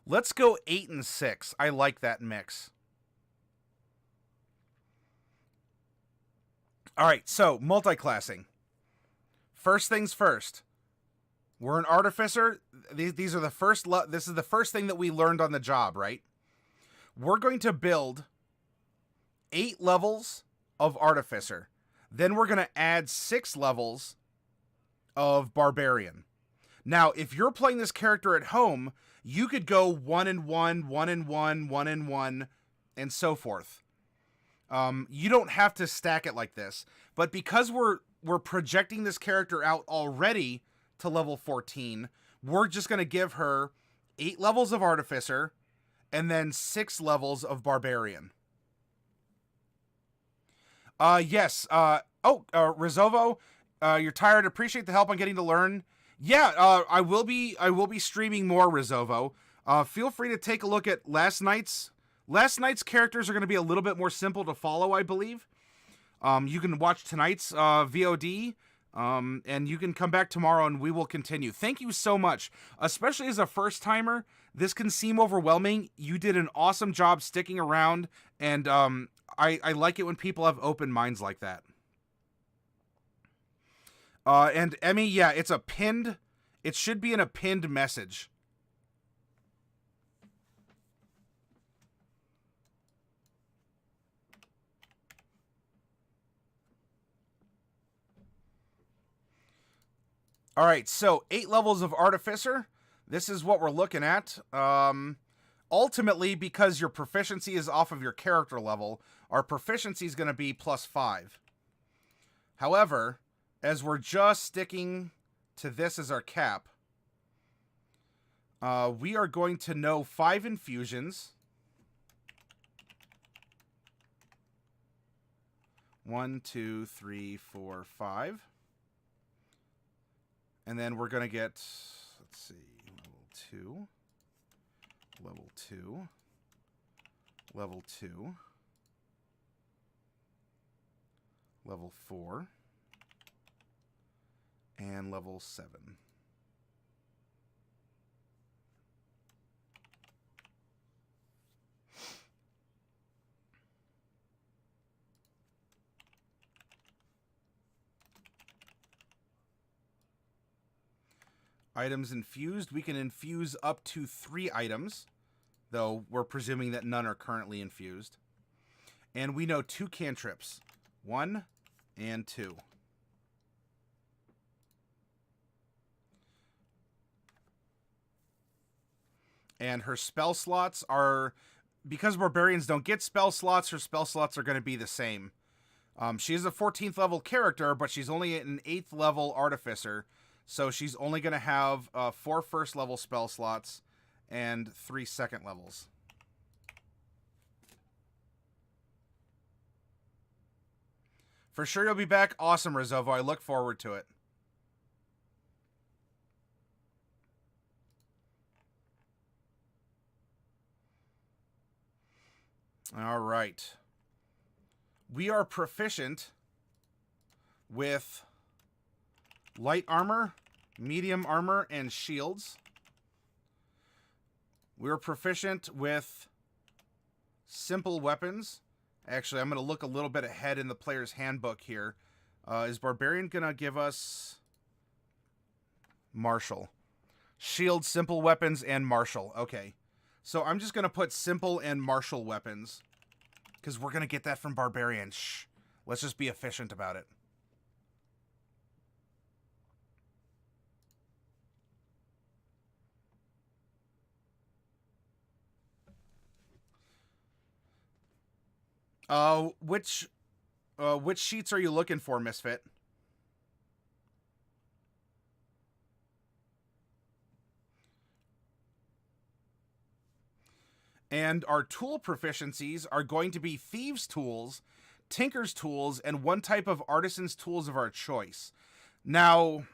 Let's go 8 and 6. I like that mix. All right, so multi-classing. First things first. We're an artificer. These are the first. This is the first thing that we learned on the job, right? We're going to build 8 levels of artificer. Then we're going to add 6 levels of barbarian. Now, if you're playing this character at home, you could go 1 and 1, 1 and 1, 1 and 1, and so forth. You don't have to stack it like this, but because we're projecting this character out already to level 14, we're just going to give her 8 levels of artificer and then 6 levels of barbarian. Yes. Rizovo, you're tired. Appreciate the help on getting to learn. Yeah, I will be streaming more, Rizovo. Feel free to take a look at last night's characters are going to be a little bit more simple to follow, I believe. You can watch tonight's VOD, and you can come back tomorrow and we will continue. Thank you so much. Especially as a first-timer, this can seem overwhelming. You did an awesome job sticking around, and I like it when people have open minds like that. And Emmy, yeah, it should be in a pinned message. All right, so 8 levels of Artificer. This is what we're looking at. Ultimately, because your proficiency is off of your character level, our proficiency is going to be +5. However, as we're just sticking to this as our cap, we are going to know 5 infusions. 1, 2, 3, 4, 5. And then we're going to get, let's see, level 2, level 2, level 2, level 4, and level 7. Items infused. We can infuse up to 3 items, though we're presuming that none are currently infused. And we know 2 cantrips, 1 and 2. And her spell slots are, because barbarians don't get spell slots, her spell slots are going to be the same. She is a 14th level character, but she's only an 8th level artificer. So she's only going to have 4 first level spell slots and 3 second levels. For sure you'll be back. Awesome, Rizovo. I look forward to it. All right. We are proficient with light armor, medium armor, and shields. We're proficient with simple weapons. Actually, I'm going to look a little bit ahead in the player's handbook here. Is Barbarian going to give us martial? Shield, simple weapons, and martial. Okay. So I'm just going to put simple and martial weapons, because we're going to get that from Barbarian. Shh. Let's just be efficient about it. Which sheets are you looking for, Misfit? And our tool proficiencies are going to be Thieves' Tools, Tinker's Tools, and one type of Artisan's Tools of our choice. Now,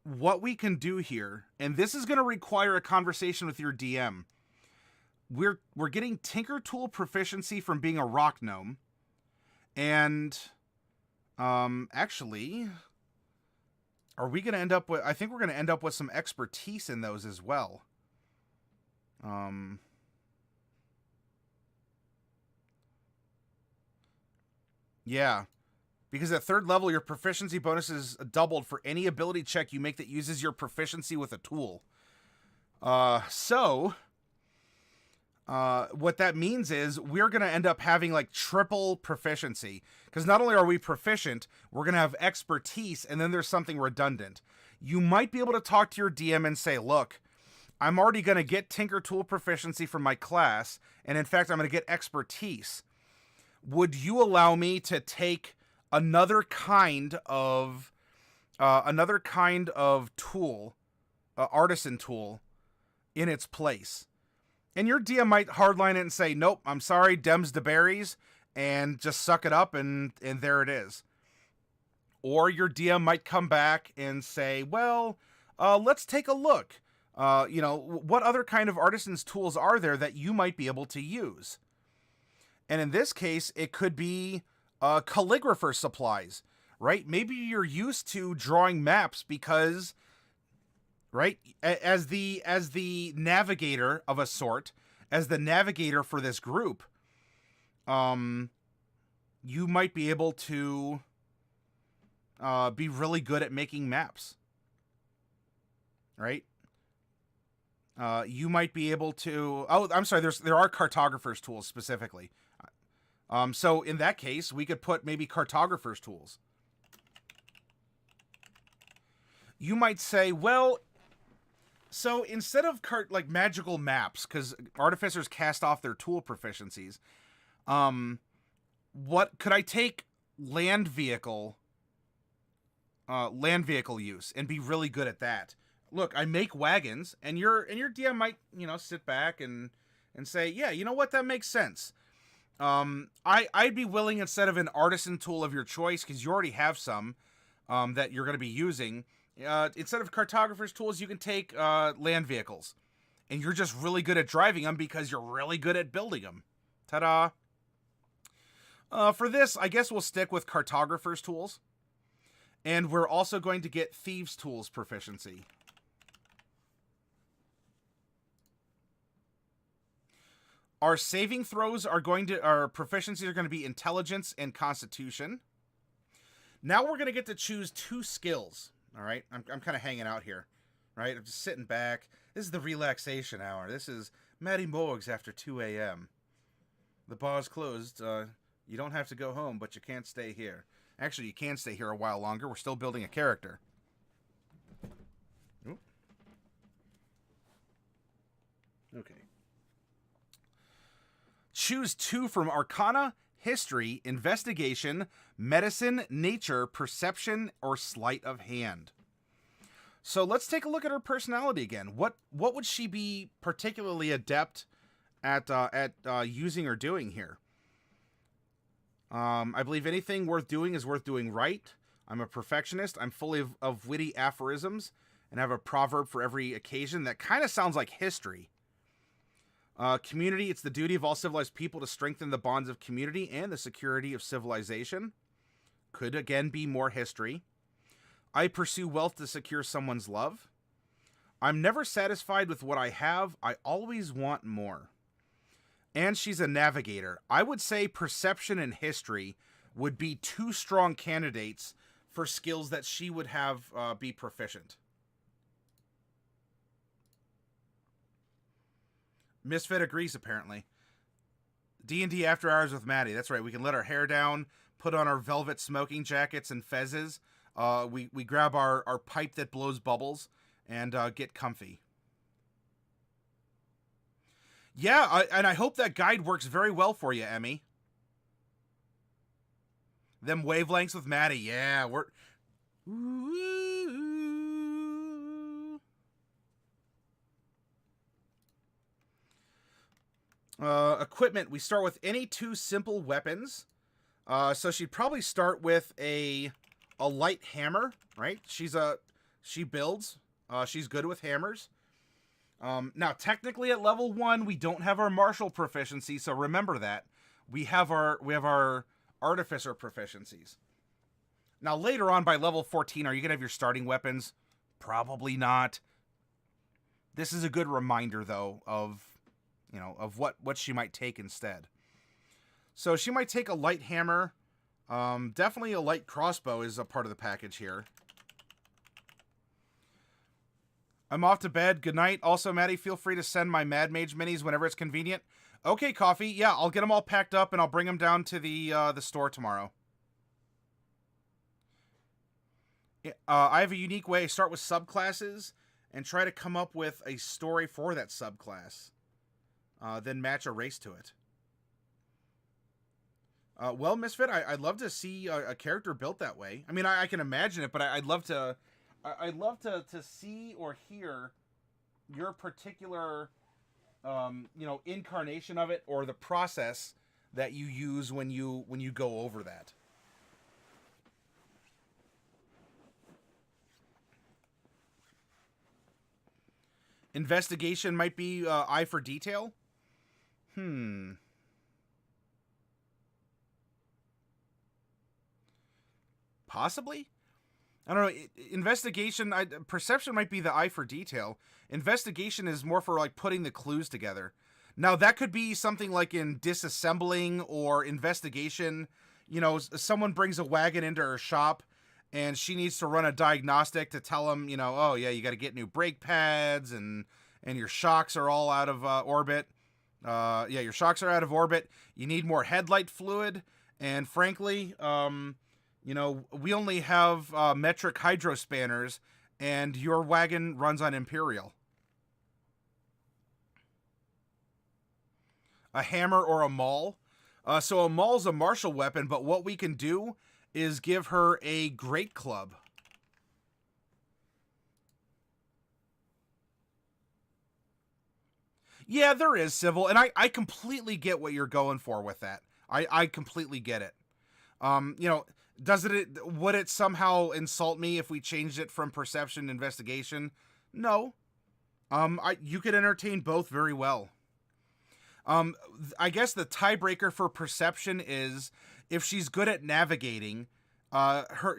what we can do here, and this is going to require a conversation with your DM. We're getting Tinker Tool proficiency from being a rock gnome. And, actually, are we going to end up with, I think we're going to end up with some expertise in those as well. Yeah. Because at 3rd level, your proficiency bonus is doubled for any ability check you make that uses your proficiency with a tool. What that means is we're going to end up having like triple proficiency. Because not only are we proficient, we're going to have expertise, and then there's something redundant. You might be able to talk to your DM and say, look, I'm already going to get Tinker Tool proficiency from my class, and in fact, I'm going to get expertise. Would you allow me to take another kind of tool, artisan tool, in its place? And your DM might hardline it and say, nope, I'm sorry, Dems to berries, and just suck it up, and there it is. Or your DM might come back and say, well, let's take a look. What other kind of artisan's tools are there that you might be able to use? And in this case, it could be calligrapher supplies, right? Maybe you're used to drawing maps because, right, as the navigator of a sort, as the navigator for this group, you might be able to be really good at making maps, right? You might be able to... Oh, I'm sorry, there are cartographer's tools specifically. So in that case, we could put maybe cartographer's tools. You might say, well, so instead of magical maps, because artificers cast off their tool proficiencies, what could I take land vehicle use and be really good at that? Look, I make wagons, and your DM might, sit back and say, yeah, you know what, that makes sense. I'd be willing, instead of an artisan tool of your choice, because you already have some that you're going to be using, instead of cartographer's tools, you can take land vehicles. And you're just really good at driving them because you're really good at building them. Ta-da! For this, I guess we'll stick with cartographer's tools. And we're also going to get thieves' tools proficiency. Our saving throws our proficiencies are going to be intelligence and constitution. Now we're going to get to choose 2 skills. All right, I'm kind of hanging out here, right? I'm just sitting back. This is the relaxation hour. This is Matty Morgs after 2 a.m. The bar's closed. You don't have to go home, but you can't stay here. Actually, you can stay here a while longer. We're still building a character. Oop. Okay. Choose 2 from Arcana, History, Investigation, Medicine, Nature, Perception, or Sleight of Hand. So let's take a look at her personality again. What would she be particularly adept at using or doing here? I believe anything worth doing is worth doing right. I'm a perfectionist. I'm full of witty aphorisms, and I have a proverb for every occasion. That kind of sounds like history. Community, it's the duty of all civilized people to strengthen the bonds of community and the security of civilization. Could again be more history. I pursue wealth to secure someone's love. I'm never satisfied with what I have. I always want more. And she's a navigator. I would say perception and history would be 2 strong candidates for skills that she would have be proficient. Misfit agrees, apparently. D&D After Hours with Maddie. That's right. We can let our hair down, put on our velvet smoking jackets and fezzes. We grab our pipe that blows bubbles and get comfy. Yeah, and I hope that guide works very well for you, Emmy. Them wavelengths with Maddie. Yeah, we're... Ooh. Equipment. We start with any 2 simple weapons. So she'd probably start with a light hammer, right? She builds. She's good with hammers. Now, technically at level 1, we don't have our martial proficiency, so remember that. We have our artificer proficiencies. Now, later on by level 14, are you going to have your starting weapons? Probably not. This is a good reminder, though, of what she might take instead. So she might take a light hammer. Definitely a light crossbow is a part of the package here. I'm off to bed. Good night. Also, Maddie, feel free to send my Mad Mage minis whenever it's convenient. Okay, Coffee. Yeah, I'll get them all packed up and I'll bring them down to the store tomorrow. I have a unique way. I start with subclasses and try to come up with a story for that subclass. Then match a race to it. Well, Misfit, I'd love to see a character built that way. I mean, I can imagine it, but I'd love to see or hear your particular, incarnation of it, or the process that you use when you go over that. Investigation might be eye for detail. Possibly. I don't know. Investigation, perception might be the eye for detail. Investigation is more for like putting the clues together. Now that could be something like in disassembling or investigation. You know, someone brings a wagon into her shop and she needs to run a diagnostic to tell them, oh yeah, you got to get new brake pads and your shocks are all out of orbit. Your shocks are out of orbit. You need more headlight fluid. And frankly, we only have metric hydro spanners, and your wagon runs on Imperial. A hammer or a maul. So a maul's a martial weapon, but what we can do is give her a great club. Yeah, there is civil, and I completely get what you're going for with that. I completely get it. Would it somehow insult me if we changed it from perception to investigation? No. You could entertain both very well. I guess the tiebreaker for perception is if she's good at navigating,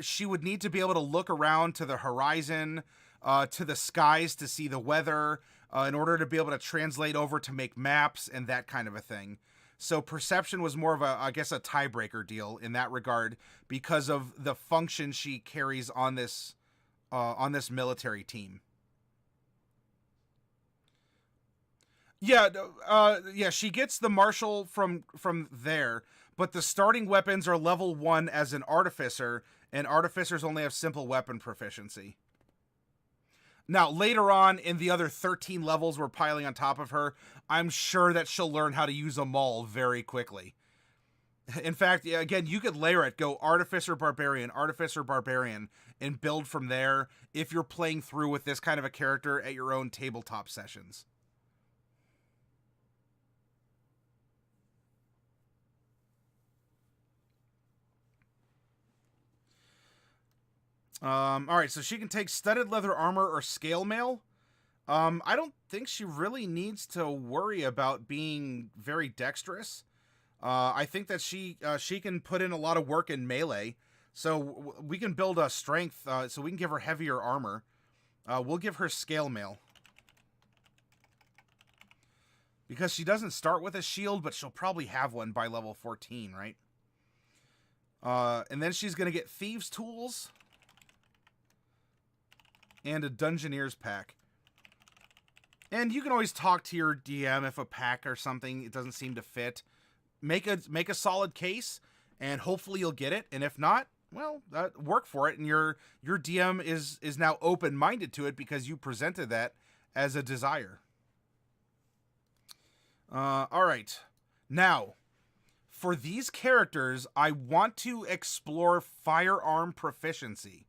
she would need to be able to look around to the horizon, to the skies to see the weather, in order to be able to translate over to make maps and that kind of a thing. So perception was more of a tiebreaker deal in that regard because of the function she carries on this military team. Yeah, she gets the martial from there, but the starting weapons are level 1 as an artificer, and artificers only have simple weapon proficiency. Now, later on in the other 13 levels we're piling on top of her, I'm sure that she'll learn how to use a maul very quickly. In fact, again, you could layer it, go Artificer, Barbarian, and build from there if you're playing through with this kind of a character at your own tabletop sessions. Alright, so she can take studded leather armor or scale mail. I don't think she really needs to worry about being very dexterous. I think that she can put in a lot of work in melee. So we can build a strength, so we can give her heavier armor. We'll give her scale mail. Because she doesn't start with a shield, but she'll probably have one by level 14, right? And then she's going to get Thieves' Tools and a Dungeoneer's pack. And you can always talk to your DM if a pack or something it doesn't seem to fit. Make a solid case, and hopefully you'll get it. And if not, well, work for it. And your DM is now open-minded to it because you presented that as a desire. All right. Now, for these characters, I want to explore firearm proficiency.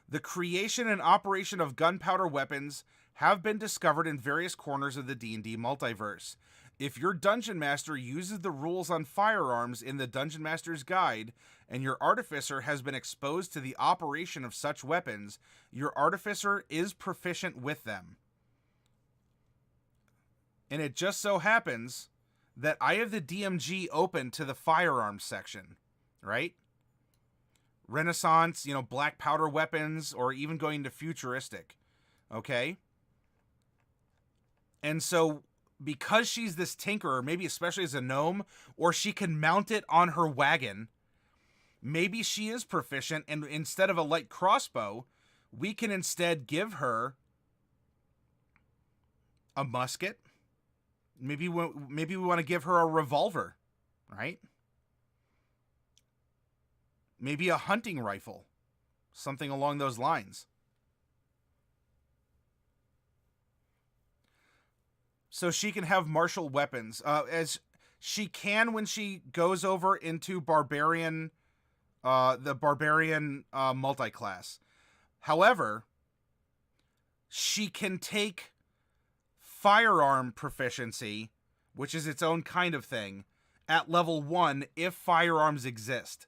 The creation and operation of gunpowder weapons have been discovered in various corners of the D&D multiverse. If your Dungeon Master uses the rules on firearms in the Dungeon Master's Guide, and your Artificer has been exposed to the operation of such weapons, your Artificer is proficient with them. And it just so happens that I have the DMG open to the firearms section, right? Renaissance, black powder weapons, or even going to futuristic. Okay? And so, because she's this tinkerer, maybe especially as a gnome, or she can mount it on her wagon, maybe she is proficient, and instead of a light crossbow, we can instead give her a musket. Maybe we want to give her a revolver, right? Maybe a hunting rifle, something along those lines. So she can have martial weapons, as she can when she goes over into Barbarian, the Barbarian multiclass. However, she can take firearm proficiency, which is its own kind of thing, at level 1 if firearms exist.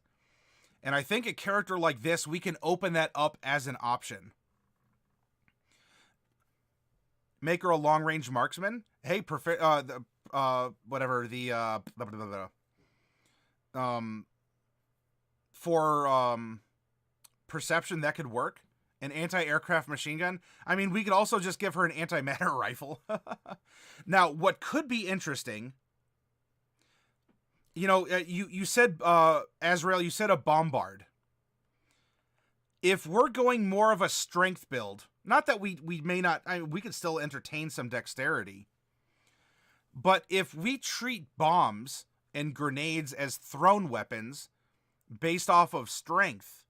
And I think a character like this, we can open that up as an option. Make her a long-range marksman. Hey, for perception, that could work. An anti-aircraft machine gun. I mean, we could also just give her an antimatter rifle. Now, what could be interesting, you know, you said, Azrael, you said a bombard. If we're going more of a strength build, not that we may not, I mean, we could still entertain some dexterity, but if we treat bombs and grenades as thrown weapons based off of strength,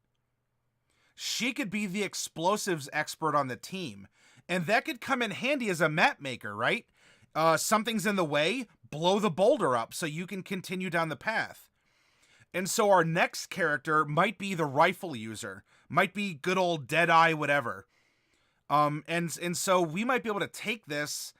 she could be the explosives expert on the team. And that could come in handy as a map maker, right? Something's in the way, blow the boulder up so you can continue down the path. And so our next character might be the rifle user, might be good old Deadeye, whatever. And so we might be able to take this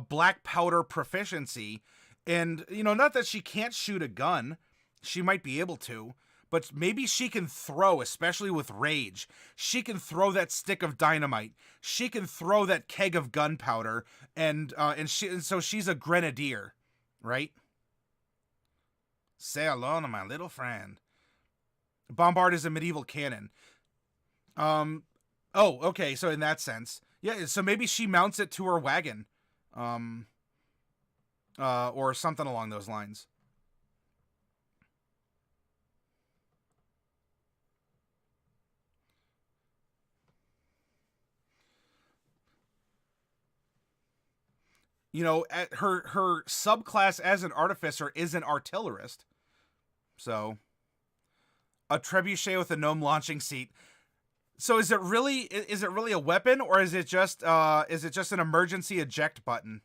black powder proficiency, and, you know, not that she can't shoot a gun, she might be able to, but maybe she can throw, especially with rage. She can throw that stick of dynamite. She can throw that keg of gunpowder, and so she's a grenadier, right? Say hello to my little friend. Bombard is a medieval cannon. Oh, okay, so in that sense. Yeah, so maybe she mounts it to her wagon. Or something along those lines. You know, her subclass as an artificer is an artillerist. So, a trebuchet with a gnome launching seat. So is it really a weapon, or is it just an emergency eject button?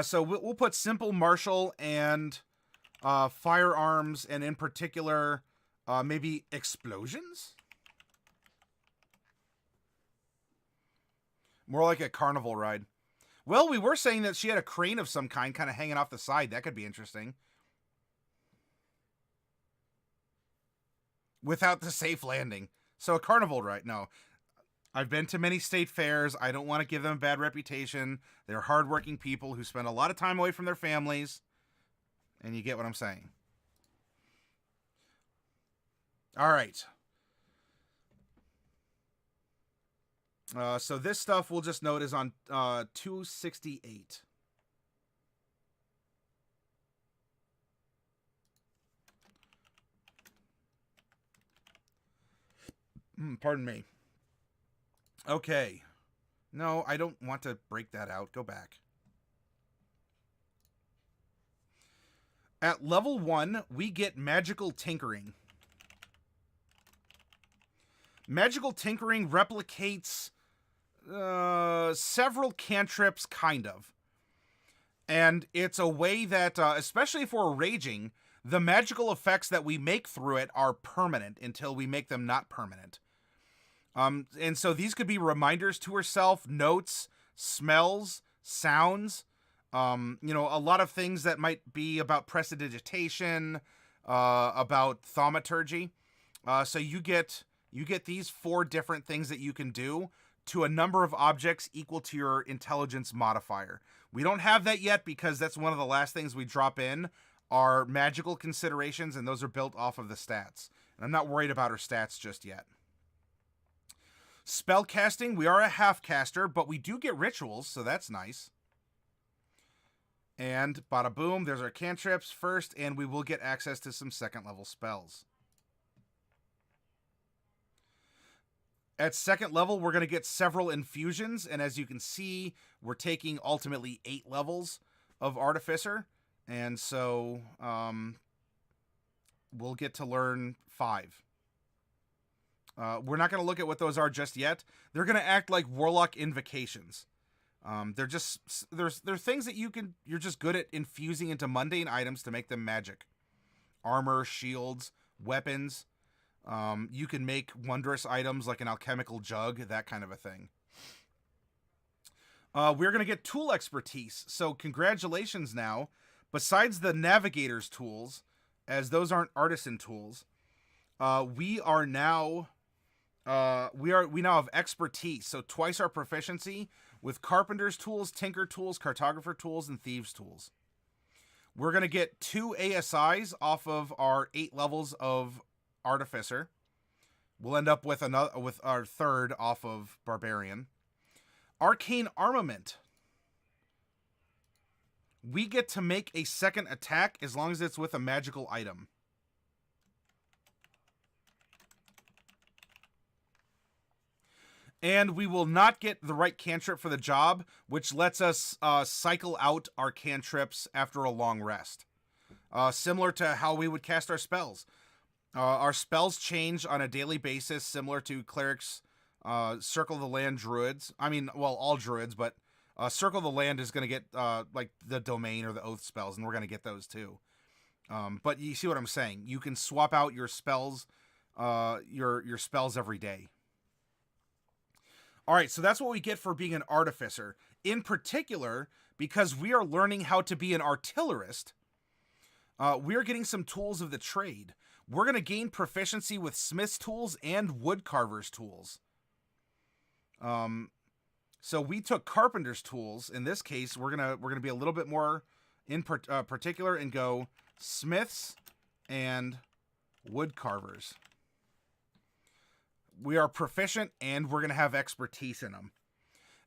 So we'll put simple martial and firearms, and in particular, maybe explosions? More like a carnival ride. Well, we were saying that she had a crane of some kind kind of hanging off the side. That could be interesting. Without the safe landing. So a carnival ride. No. I've been to many state fairs. I don't want to give them a bad reputation. They're hardworking people who spend a lot of time away from their families. And you get what I'm saying. All right. So this stuff we'll just note is on 268. Pardon me. Okay. No, I don't want to break that out. Go back. At level 1, we get magical tinkering. Magical tinkering replicates several cantrips, kind of. And it's a way that, especially if we're raging, the magical effects that we make through it are permanent until we make them not permanent. And so these could be reminders to herself, notes, smells, sounds, you know, a lot of things that might be about prestidigitation, about thaumaturgy. So you get these 4 different things that you can do to a number of objects equal to your intelligence modifier. We don't have that yet because that's one of the last things we drop in are magical considerations, and those are built off of the stats. And I'm not worried about her stats just yet. Spell casting, we are a half caster, but we do get rituals, so that's nice. And bada boom, there's our cantrips first, and we will get access to some second level spells. At second level, we're going to get several infusions, and as you can see, we're taking ultimately 8 levels of Artificer, and so we'll get to learn 5. We're not going to look at what those are just yet. They're going to act like Warlock invocations. They're things that you're just good at infusing into mundane items to make them magic. Armor, shields, weapons. You can make wondrous items like an alchemical jug, that kind of a thing. We're going to get tool expertise. So congratulations now. Besides the navigator's tools, as those aren't artisan tools, we now have expertise. So twice our proficiency with carpenter's tools, tinker tools, cartographer tools, and thieves tools. We're going to get 2 ASIs off of our 8 levels of Artificer. We'll end up with our 3rd off of Barbarian. Arcane armament. We get to make a second attack as long as it's with a magical item. And we will not get the right cantrip for the job, which lets us cycle out our cantrips after a long rest. Similar to how we would cast our spells. Our spells change on a daily basis, similar to clerics, Circle of the Land druids. I mean, well, all druids, but Circle of the Land is going to get like the domain or the oath spells, and we're going to get those too. But you see what I'm saying? You can swap out your spells, your spells every day. All right, so that's what we get for being an artificer. In particular, because we are learning how to be an artillerist, we're getting some tools of the trade. We're going to gain proficiency with smith's tools and woodcarver's tools. So we took carpenter's tools. In this case, we're gonna be a little bit more in particular and go smiths and woodcarvers. We are proficient and we're gonna have expertise in them.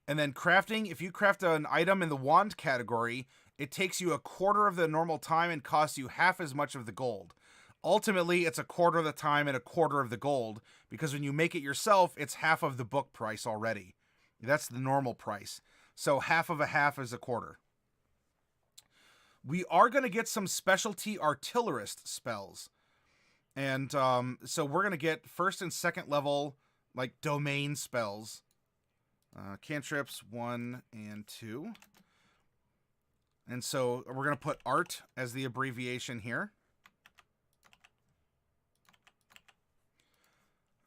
And then crafting, if you craft an item in the wand category, it takes you a quarter of the normal time and costs you half as much of the gold. Ultimately, it's a quarter of the time and a quarter of the gold, because when you make it yourself, it's half of the book price already. That's the normal price. So half of a half is a quarter. We are going to get some specialty artillerist spells. And so we're going to get first and second level, like, domain spells. Cantrips 1 and 2. And so we're going to put art as the abbreviation here.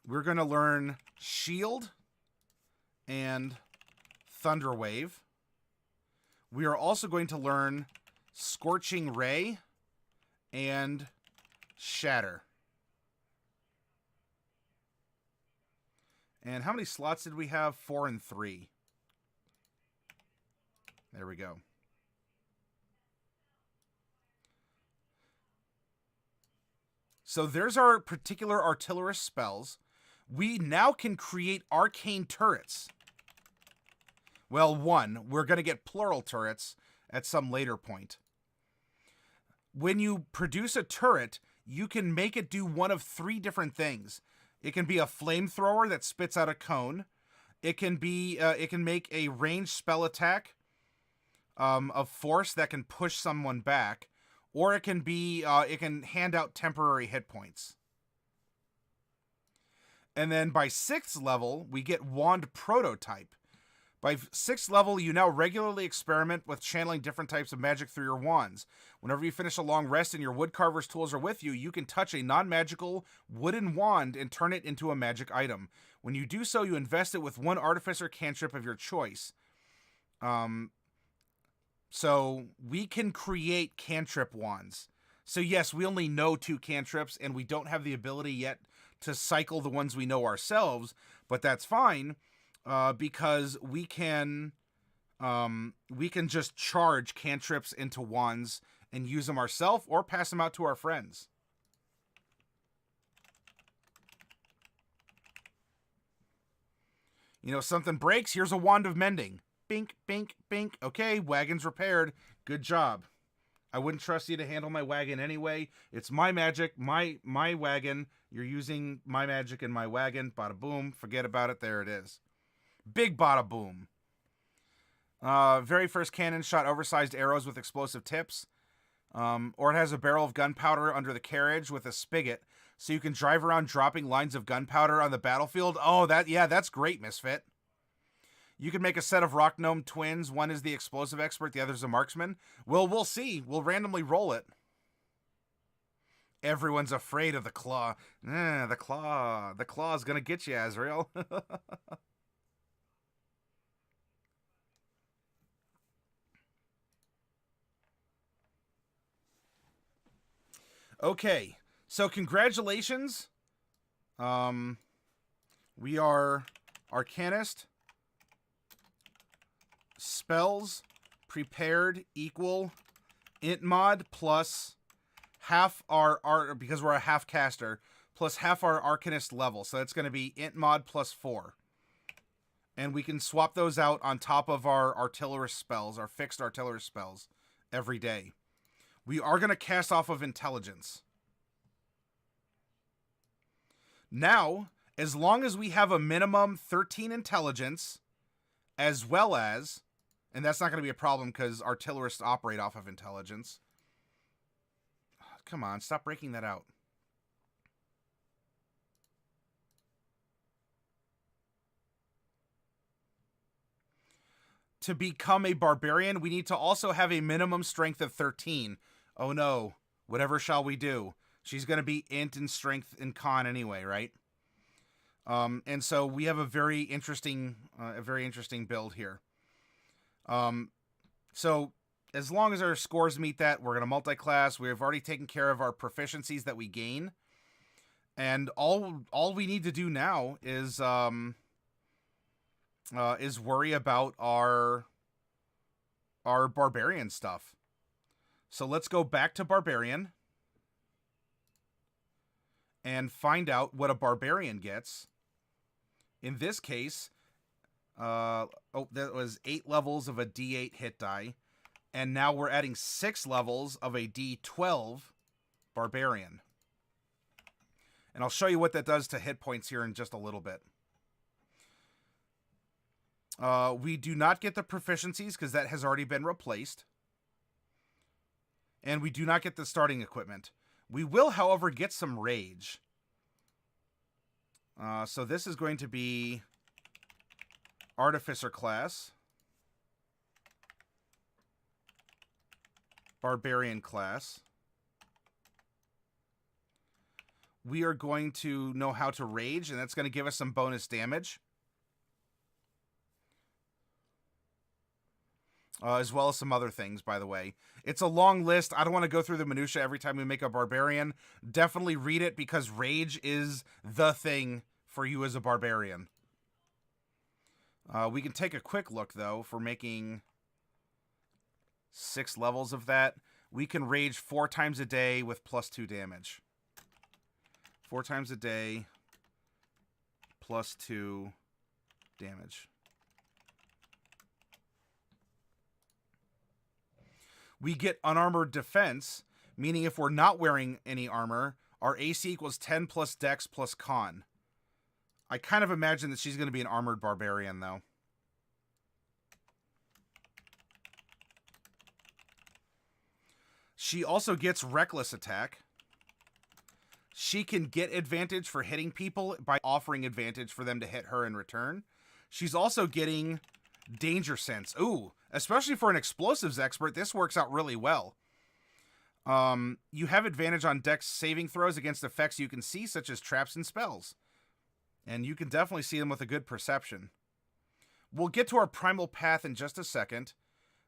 We're going to learn Shield and Thunderwave. We are also going to learn Scorching Ray and Shatter. And how many slots did we have? 4 and 3. There we go. So there's our particular artillerist spells. We now can create arcane turrets. Well, one. We're going to get plural turrets at some later point. When you produce a turret, you can make it do one of 3 different things. It can be a flamethrower that spits out a cone. It can be, it can make a ranged spell attack of force that can push someone back, or it can be, it can hand out temporary hit points. And then by 6th level, we get Wand Prototype. By 6th level, you now regularly experiment with channeling different types of magic through your wands. Whenever you finish a long rest and your woodcarver's tools are with you, you can touch a non-magical wooden wand and turn it into a magic item. When you do so, you invest it with one artificer cantrip of your choice. So we can create cantrip wands. So yes, we only know 2 cantrips, and we don't have the ability yet to cycle the ones we know ourselves, but that's fine, because we can just charge cantrips into wands and use them ourselves or pass them out to our friends. You know, something breaks, here's a wand of mending. Bink, bink, bink. Okay, wagon's repaired. Good job. I wouldn't trust you to handle my wagon anyway. It's my magic, my wagon. You're using my magic in my wagon. Bada boom. Forget about it. There it is. Big bada boom. Very first cannon shot oversized arrows with explosive tips. Or it has a barrel of gunpowder under the carriage with a spigot, so you can drive around dropping lines of gunpowder on the battlefield. Oh, that's great, Misfit. You can make a set of rock gnome twins. One is the explosive expert, the other's a marksman. Well, we'll see. We'll randomly roll it. Everyone's afraid of the claw. The claw. The claw's gonna get you, Azrael. Okay, so congratulations. We are Arcanist. Spells prepared equal int mod plus half our because we're a half caster, plus half our Arcanist level. So that's going to be int mod plus 4. And we can swap those out on top of our Artillerist spells, our fixed Artillerist spells, every day. We are going to cast off of intelligence. Now, as long as we have a minimum 13 intelligence, as well as, and that's not going to be a problem because Artillerists operate off of intelligence. Come on, stop breaking that out. To become a barbarian, we need to also have a minimum strength of 13. Oh no, whatever shall we do? She's going to be int and strength and con anyway, right? And so we have a very interesting build here. So as long as our scores meet that, we're going to multi-class. We've already taken care of our proficiencies that we gain. And all we need to do now is worry about our barbarian stuff. So let's go back to barbarian and find out what a barbarian gets. In this case, that was 8 levels of a D8 hit die, and now we're adding 6 levels of a D12 barbarian. And I'll show you what that does to hit points here in just a little bit. We do not get the proficiencies because that has already been replaced. And we do not get the starting equipment. We will, however, get some rage. So this is going to be Artificer class. Barbarian class. We are going to know how to rage, and that's going to give us some bonus damage. As well as some other things, by the way. It's a long list. I don't want to go through the minutia every time we make a barbarian. Definitely read it because rage is the thing for you as a barbarian. We can take a quick look, though, for making 6 levels of that. We can rage 4 times a day with +2 damage. 4 times a day, +2 damage. We get unarmored defense, meaning if we're not wearing any armor, our AC equals 10 plus dex plus con. I kind of imagine that she's going to be an armored barbarian, though. She also gets reckless attack. She can get advantage for hitting people by offering advantage for them to hit her in return. She's also getting danger sense. Ooh, especially for an explosives expert, this works out really well. You have advantage on dex saving throws against effects you can see, such as traps and spells. And you can definitely see them with a good perception. We'll get to our primal path in just a second.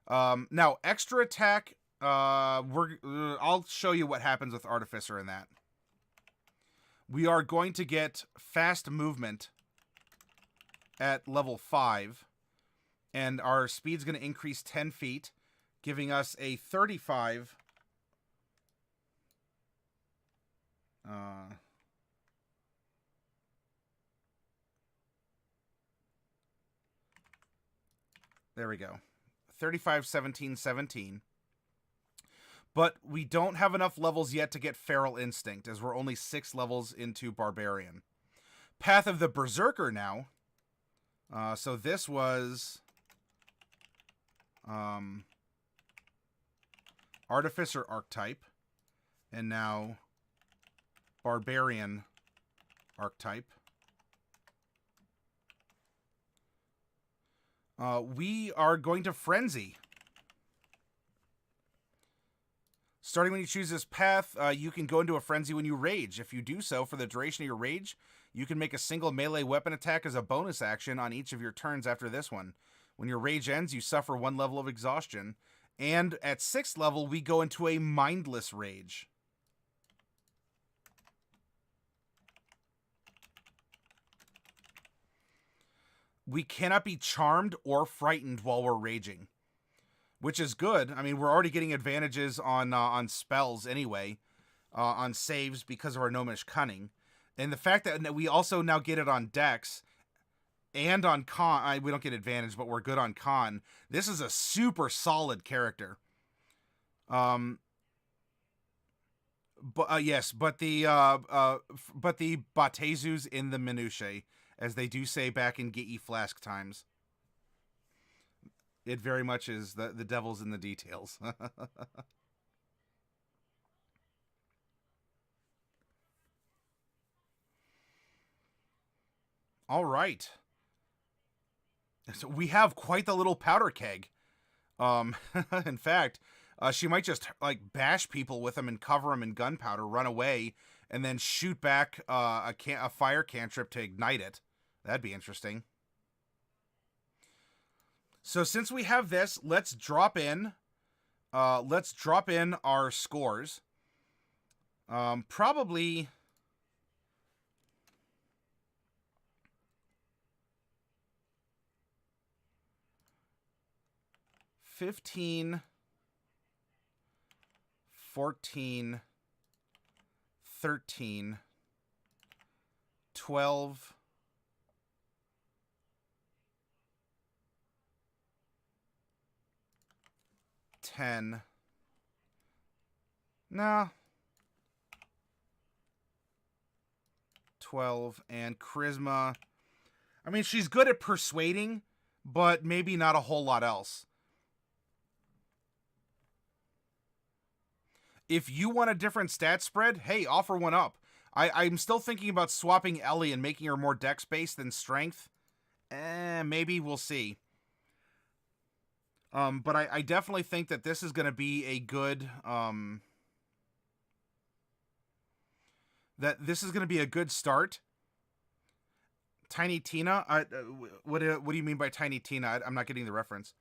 Now, extra attack, I'll show you what happens with Artificer in that. We are going to get fast movement at level 5. And our speed's going to increase 10 feet, giving us a 35. There we go. 35, 17, 17. But we don't have enough levels yet to get Feral Instinct, as we're only 6 levels into Barbarian. Path of the Berserker now. So this was Artificer archetype. And now Barbarian archetype. We are going to Frenzy. Starting when you choose this path, you can go into a frenzy when you rage. If you do so, for the duration of your rage, you can make a single melee weapon attack as a bonus action on each of your turns after this one. When your rage ends, you suffer 1 level of exhaustion. And at 6th level, we go into a mindless rage. We cannot be charmed or frightened while we're raging, which is good. I mean, we're already getting advantages on spells anyway, on saves because of our Gnomish Cunning. And the fact that we also now get it on Dex and on Con, we don't get advantage, but we're good on Con. This is a super solid character. But the Batezu's in the minutiae, as they do say back in Get Ye Flask times. It very much is the devil's in the details. All right. So we have quite the little powder keg. In fact, she might just like bash people with them and cover them in gunpowder, run away, and then shoot back a fire cantrip to ignite it. That'd be interesting. So since we have this, let's drop in our scores. Probably 15, 14, 13, 12, 10. No. 12 and charisma. I mean, she's good at persuading, but maybe not a whole lot else. If you want a different stat spread, hey, offer one up. I'm still thinking about swapping Ellie and making her more dex-based than strength. Maybe we'll see. But I definitely think that this is going to be a good... that this is going to be a good start. Tiny Tina? What do you mean by Tiny Tina? I'm not getting the reference.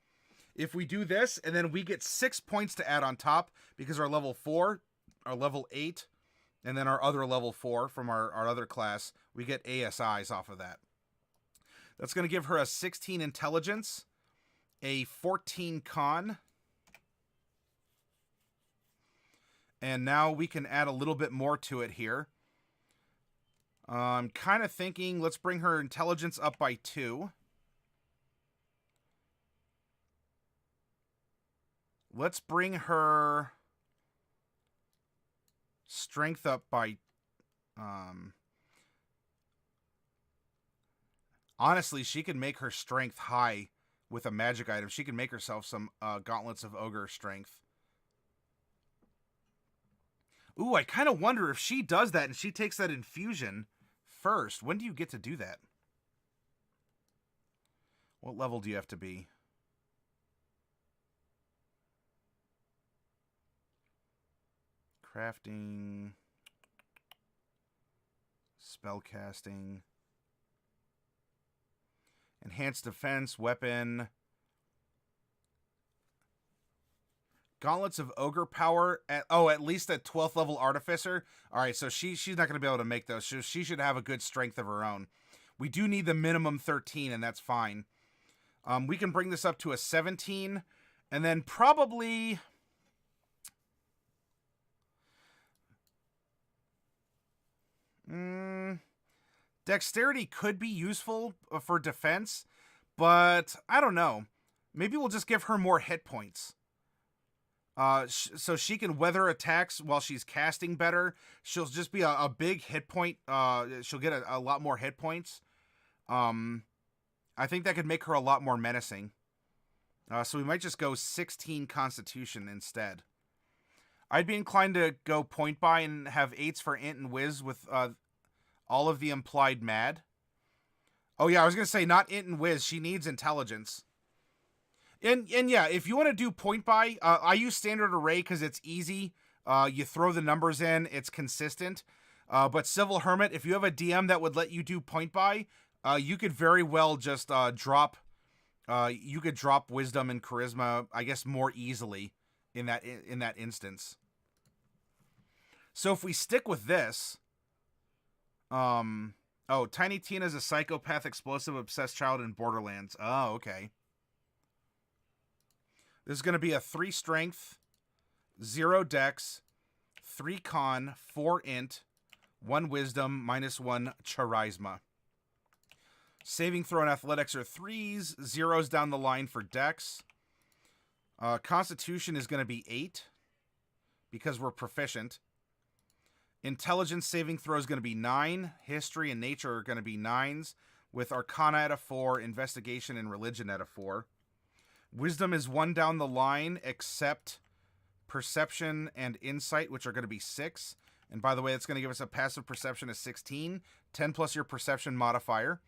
If we do this, and then we get 6 points to add on top, because our level 4, our level 8, and then our other level 4 from our other class, we get ASIs off of that. That's going to give her a 16 intelligence, a 14 con, and now we can add a little bit more to it here. I'm kind of thinking, let's bring her intelligence up by 2. Let's bring her strength up by... honestly, she can make her strength high with a magic item. She can make herself some gauntlets of ogre strength. Ooh, I kind of wonder if she does that and she takes that infusion first. When do you get to do that? What level do you have to be? Crafting, spellcasting, enhanced defense, weapon, gauntlets of ogre power. At least at 12th level artificer. All right, so she's not going to be able to make those. She should have a good strength of her own. We do need the minimum 13, and that's fine. We can bring this up to a 17, and then probably... Dexterity could be useful for defense, but I don't know. Maybe we'll just give her more hit points. So she can weather attacks while she's casting better. She'll just be a big hit point. She'll get a lot more hit points. I think that could make her a lot more menacing. So we might just go 16 Constitution instead. I'd be inclined to go point buy and have 8s for Int and Wiz with all of the implied mad. Oh yeah, I was going to say not Int and Wiz. She needs intelligence. And yeah, if you want to do point buy, I use standard array because it's easy. You throw the numbers in, it's consistent. But Civil Hermit, if you have a DM that would let you do point buy, you could very well just drop. You could drop Wisdom and Charisma, I guess, more easily in that instance. So if we stick with this, Tiny Tina's a psychopath, explosive, obsessed child in Borderlands. Oh, okay. This is going to be a 3 strength, 0 dex, 3 con, 4 int, 1 wisdom, -1 charisma. Saving throw and athletics are 3s, 0s down the line for dex. Constitution is going to be 8 because we're proficient. Intelligence saving throw is going to be 9. History and nature are going to be 9s with Arcana at a 4, investigation and religion at a 4. Wisdom is 1 down the line, except perception and insight, which are going to be 6. And by the way, it's going to give us a passive perception of 16, 10 plus your perception modifier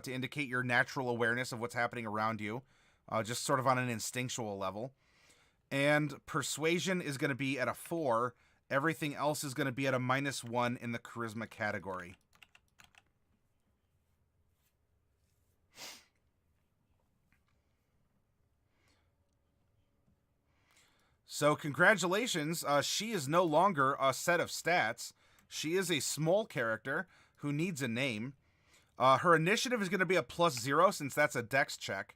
to indicate your natural awareness of what's happening around you, just sort of on an instinctual level. And persuasion is going to be at a 4. Everything else is going to be at a -1 in the charisma category. So congratulations, she is no longer a set of stats. She is a small character who needs a name. Her initiative is going to be a +0 since that's a dex check.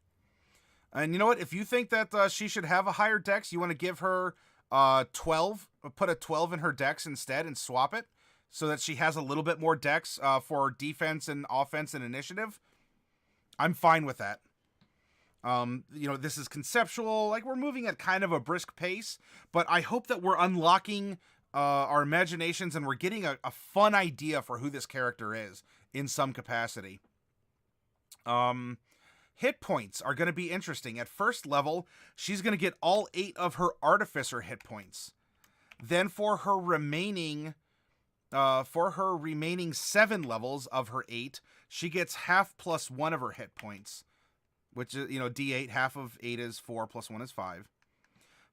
And you know what? If you think that she should have a higher dex, you want to give her 12, put a 12 in her dex instead and swap it so that she has a little bit more dex for defense and offense and initiative, I'm fine with that. This is conceptual, like we're moving at kind of a brisk pace, but I hope that we're unlocking our imaginations and we're getting a fun idea for who this character is in some capacity. Hit points are going to be interesting. At first level, she's going to get all 8 of her Artificer hit points. Then for her remaining 7 levels of her 8, she gets half plus 1 of her hit points. Which is, D8, half of 8 is 4, plus 1 is 5.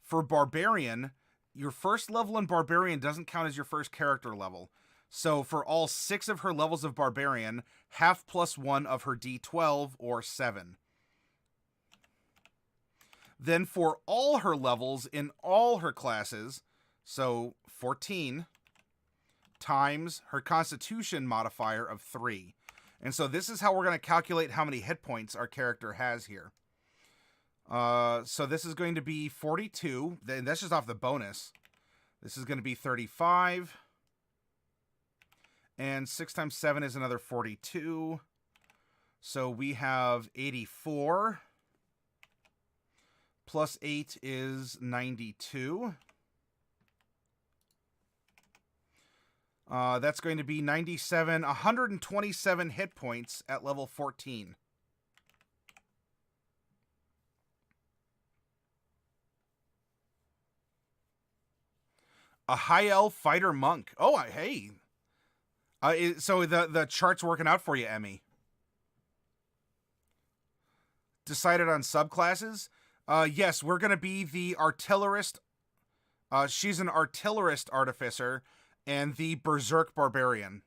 For Barbarian, your first level in Barbarian doesn't count as your first character level. So for all 6 of her levels of Barbarian, half plus 1 of her D12, or 7. Then for all her levels in all her classes, so 14, times her Constitution modifier of 3. And so this is how we're going to calculate how many hit points our character has here. So this is going to be 42. That's just off the bonus. This is going to be 35. And 6 times 7 is another 42. So we have 84. Plus 8 is 92. That's going to be 127 hit points at level 14. A high elf fighter monk. Oh, hey. So the chart's working out for you, Emmy. Decided on subclasses? Yes, we're going to be the Artillerist. She's an Artillerist Artificer. And the Berserk Barbarian.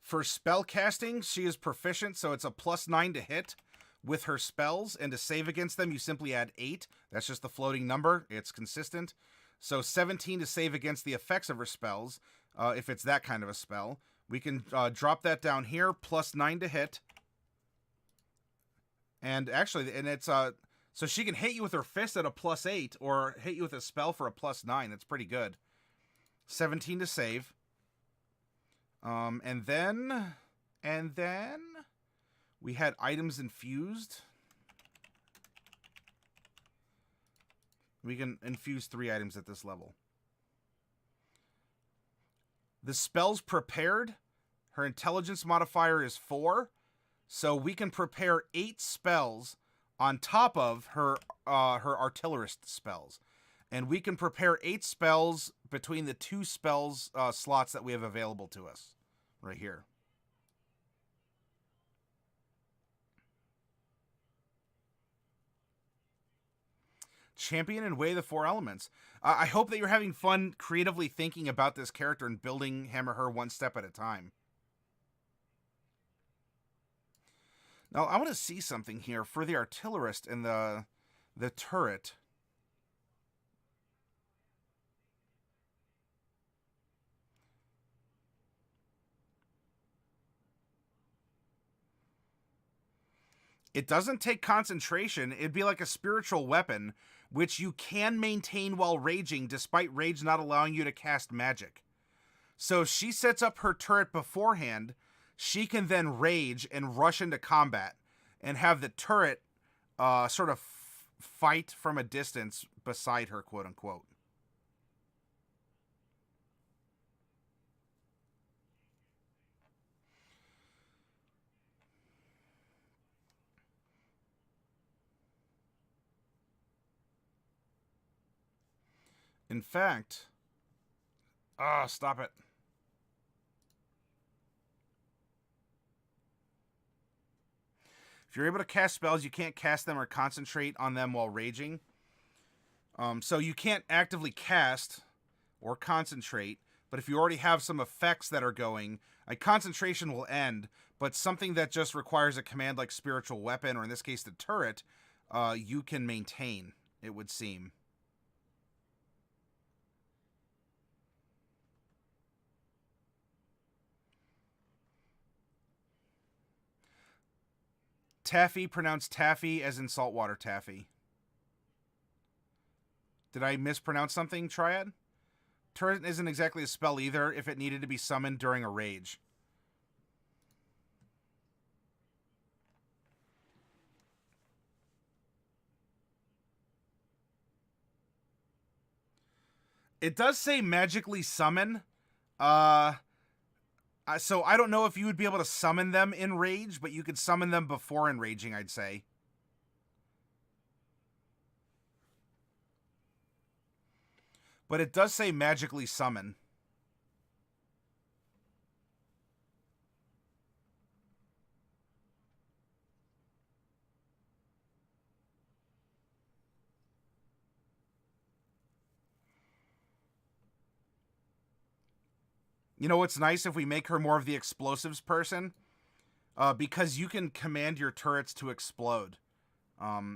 For spell casting, she is proficient, so it's a +9 to hit with her spells, and to save against them, you simply add 8. That's just the floating number. It's consistent. So 17 to save against the effects of her spells, if it's that kind of a spell. We can drop that down here, +9 to hit. And actually, it's so she can hit you with her fist at a +8 or hit you with a spell for a +9. That's pretty good. 17 to save. And then we had items infused. We can infuse 3 items at this level. The spells prepared, her intelligence modifier is 4, so we can prepare 8 spells on top of her artillerist spells. And we can prepare 8 spells between the 2 spells slots that we have available to us right here. Champion and weigh the 4 elements. I hope that you're having fun creatively thinking about this character and building him or her one step at a time. Now, I want to see something here for the artillerist and the turret. It doesn't take concentration. It'd be like a spiritual weapon, which you can maintain while raging, despite rage not allowing you to cast magic. So if she sets up her turret beforehand, she can then rage and rush into combat and have the turret sort of fight from a distance beside her, quote unquote. In fact, stop it. If you're able to cast spells, you can't cast them or concentrate on them while raging. So you can't actively cast or concentrate, but if you already have some effects that are going, a concentration will end, but something that just requires a command like spiritual weapon, or in this case the turret, you can maintain, it would seem. Taffy, pronounced taffy as in saltwater taffy. Did I mispronounce something, Triad? Turret isn't exactly a spell either if it needed to be summoned during a rage. It does say magically summon. So I don't know if you would be able to summon them in rage, but you could summon them before enraging, I'd say. But it does say magically summon. You know what's nice if we make her more of the explosives person? Because you can command your turrets to explode,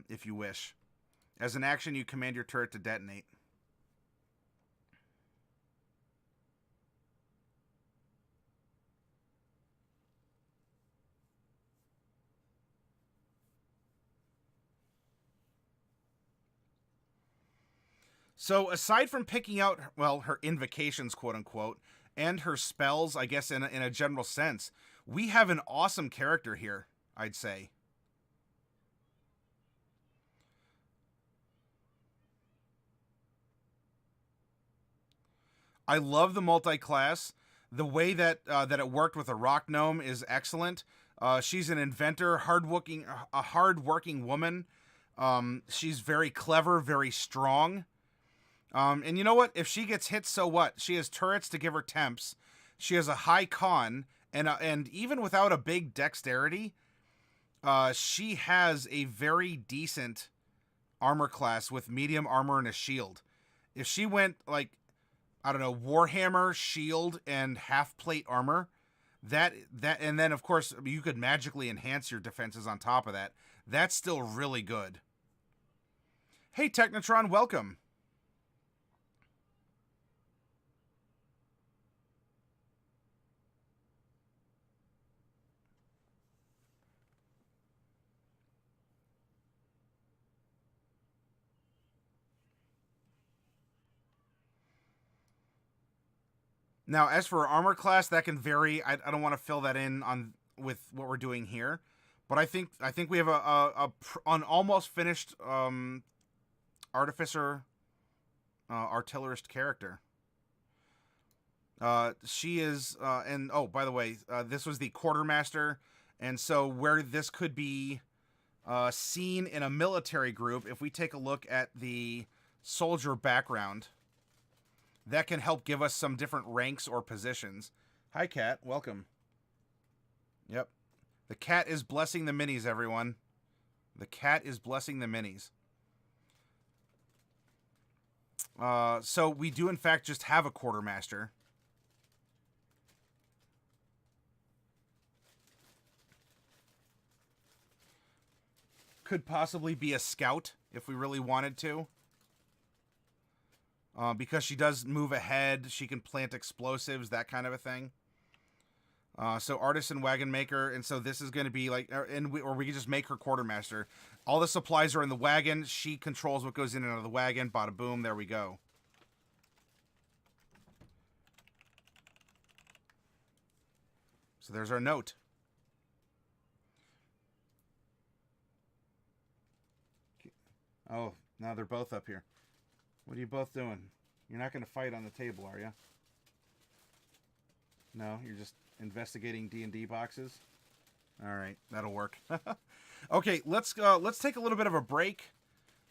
if you wish. As an action, you command your turret to detonate. So aside from picking out, well, her invocations, quote unquote, and her spells, I guess in a general sense, we have an awesome character here, I'd say. I love the multi-class. The way that that it worked with a rock gnome is excellent. She's an inventor, a hard-working woman. She's very clever, very strong. And you know what? If she gets hit, so what? She has turrets to give her temps. She has a high con, and even without a big dexterity, she has a very decent armor class with medium armor and a shield. If she went like, I don't know, Warhammer, shield, and half plate armor, and then of course you could magically enhance your defenses on top of that. That's still really good. Hey Technotron, welcome. Now, as for armor class, that can vary. I don't want to fill that in on with what we're doing here, but I think we have an almost finished Artificer Artillerist character. She is, and oh, by the way, this was the Quartermaster, and so where this could be seen in a military group, if we take a look at the soldier background, that can help give us some different ranks or positions. Hi, Cat. Welcome. Yep. The cat is blessing the minis, everyone. The cat is blessing the minis. So we do, in fact, just have a Quartermaster. Could possibly be a scout if we really wanted to. Because she does move ahead, she can plant explosives, that kind of a thing. So Artisan, Wagonmaker, and so this is going to be like, or we can just make her Quartermaster. All the supplies are in the wagon. She controls what goes in and out of the wagon. Bada boom, there we go. So there's our note. Oh, now they're both up here. What are you both doing? You're not going to fight on the table, are you? No, you're just investigating D&D boxes? All right, that'll work. Okay, let's take a little bit of a break.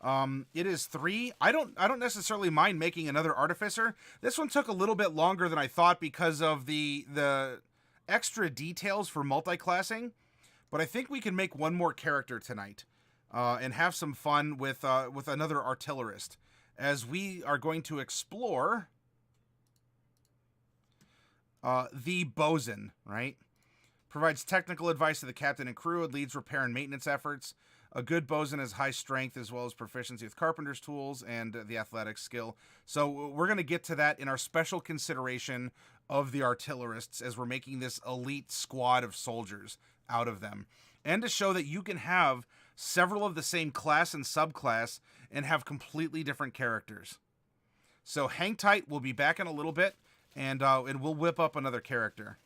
It is 3. I don't necessarily mind making another Artificer. This one took a little bit longer than I thought because of the extra details for multiclassing, but I think we can make one more character tonight and have some fun with another Artillerist, as we are going to explore the Bosun, right? Provides technical advice to the captain and crew and leads repair and maintenance efforts. A good Bosun has high strength as well as proficiency with carpenter's tools and the athletic skill. So we're going to get to that in our special consideration of the Artillerists, as we're making this elite squad of soldiers out of them. And to show that you can have several of the same class and subclass and have completely different characters. So hang tight. We'll be back in a little bit, and we'll whip up another character.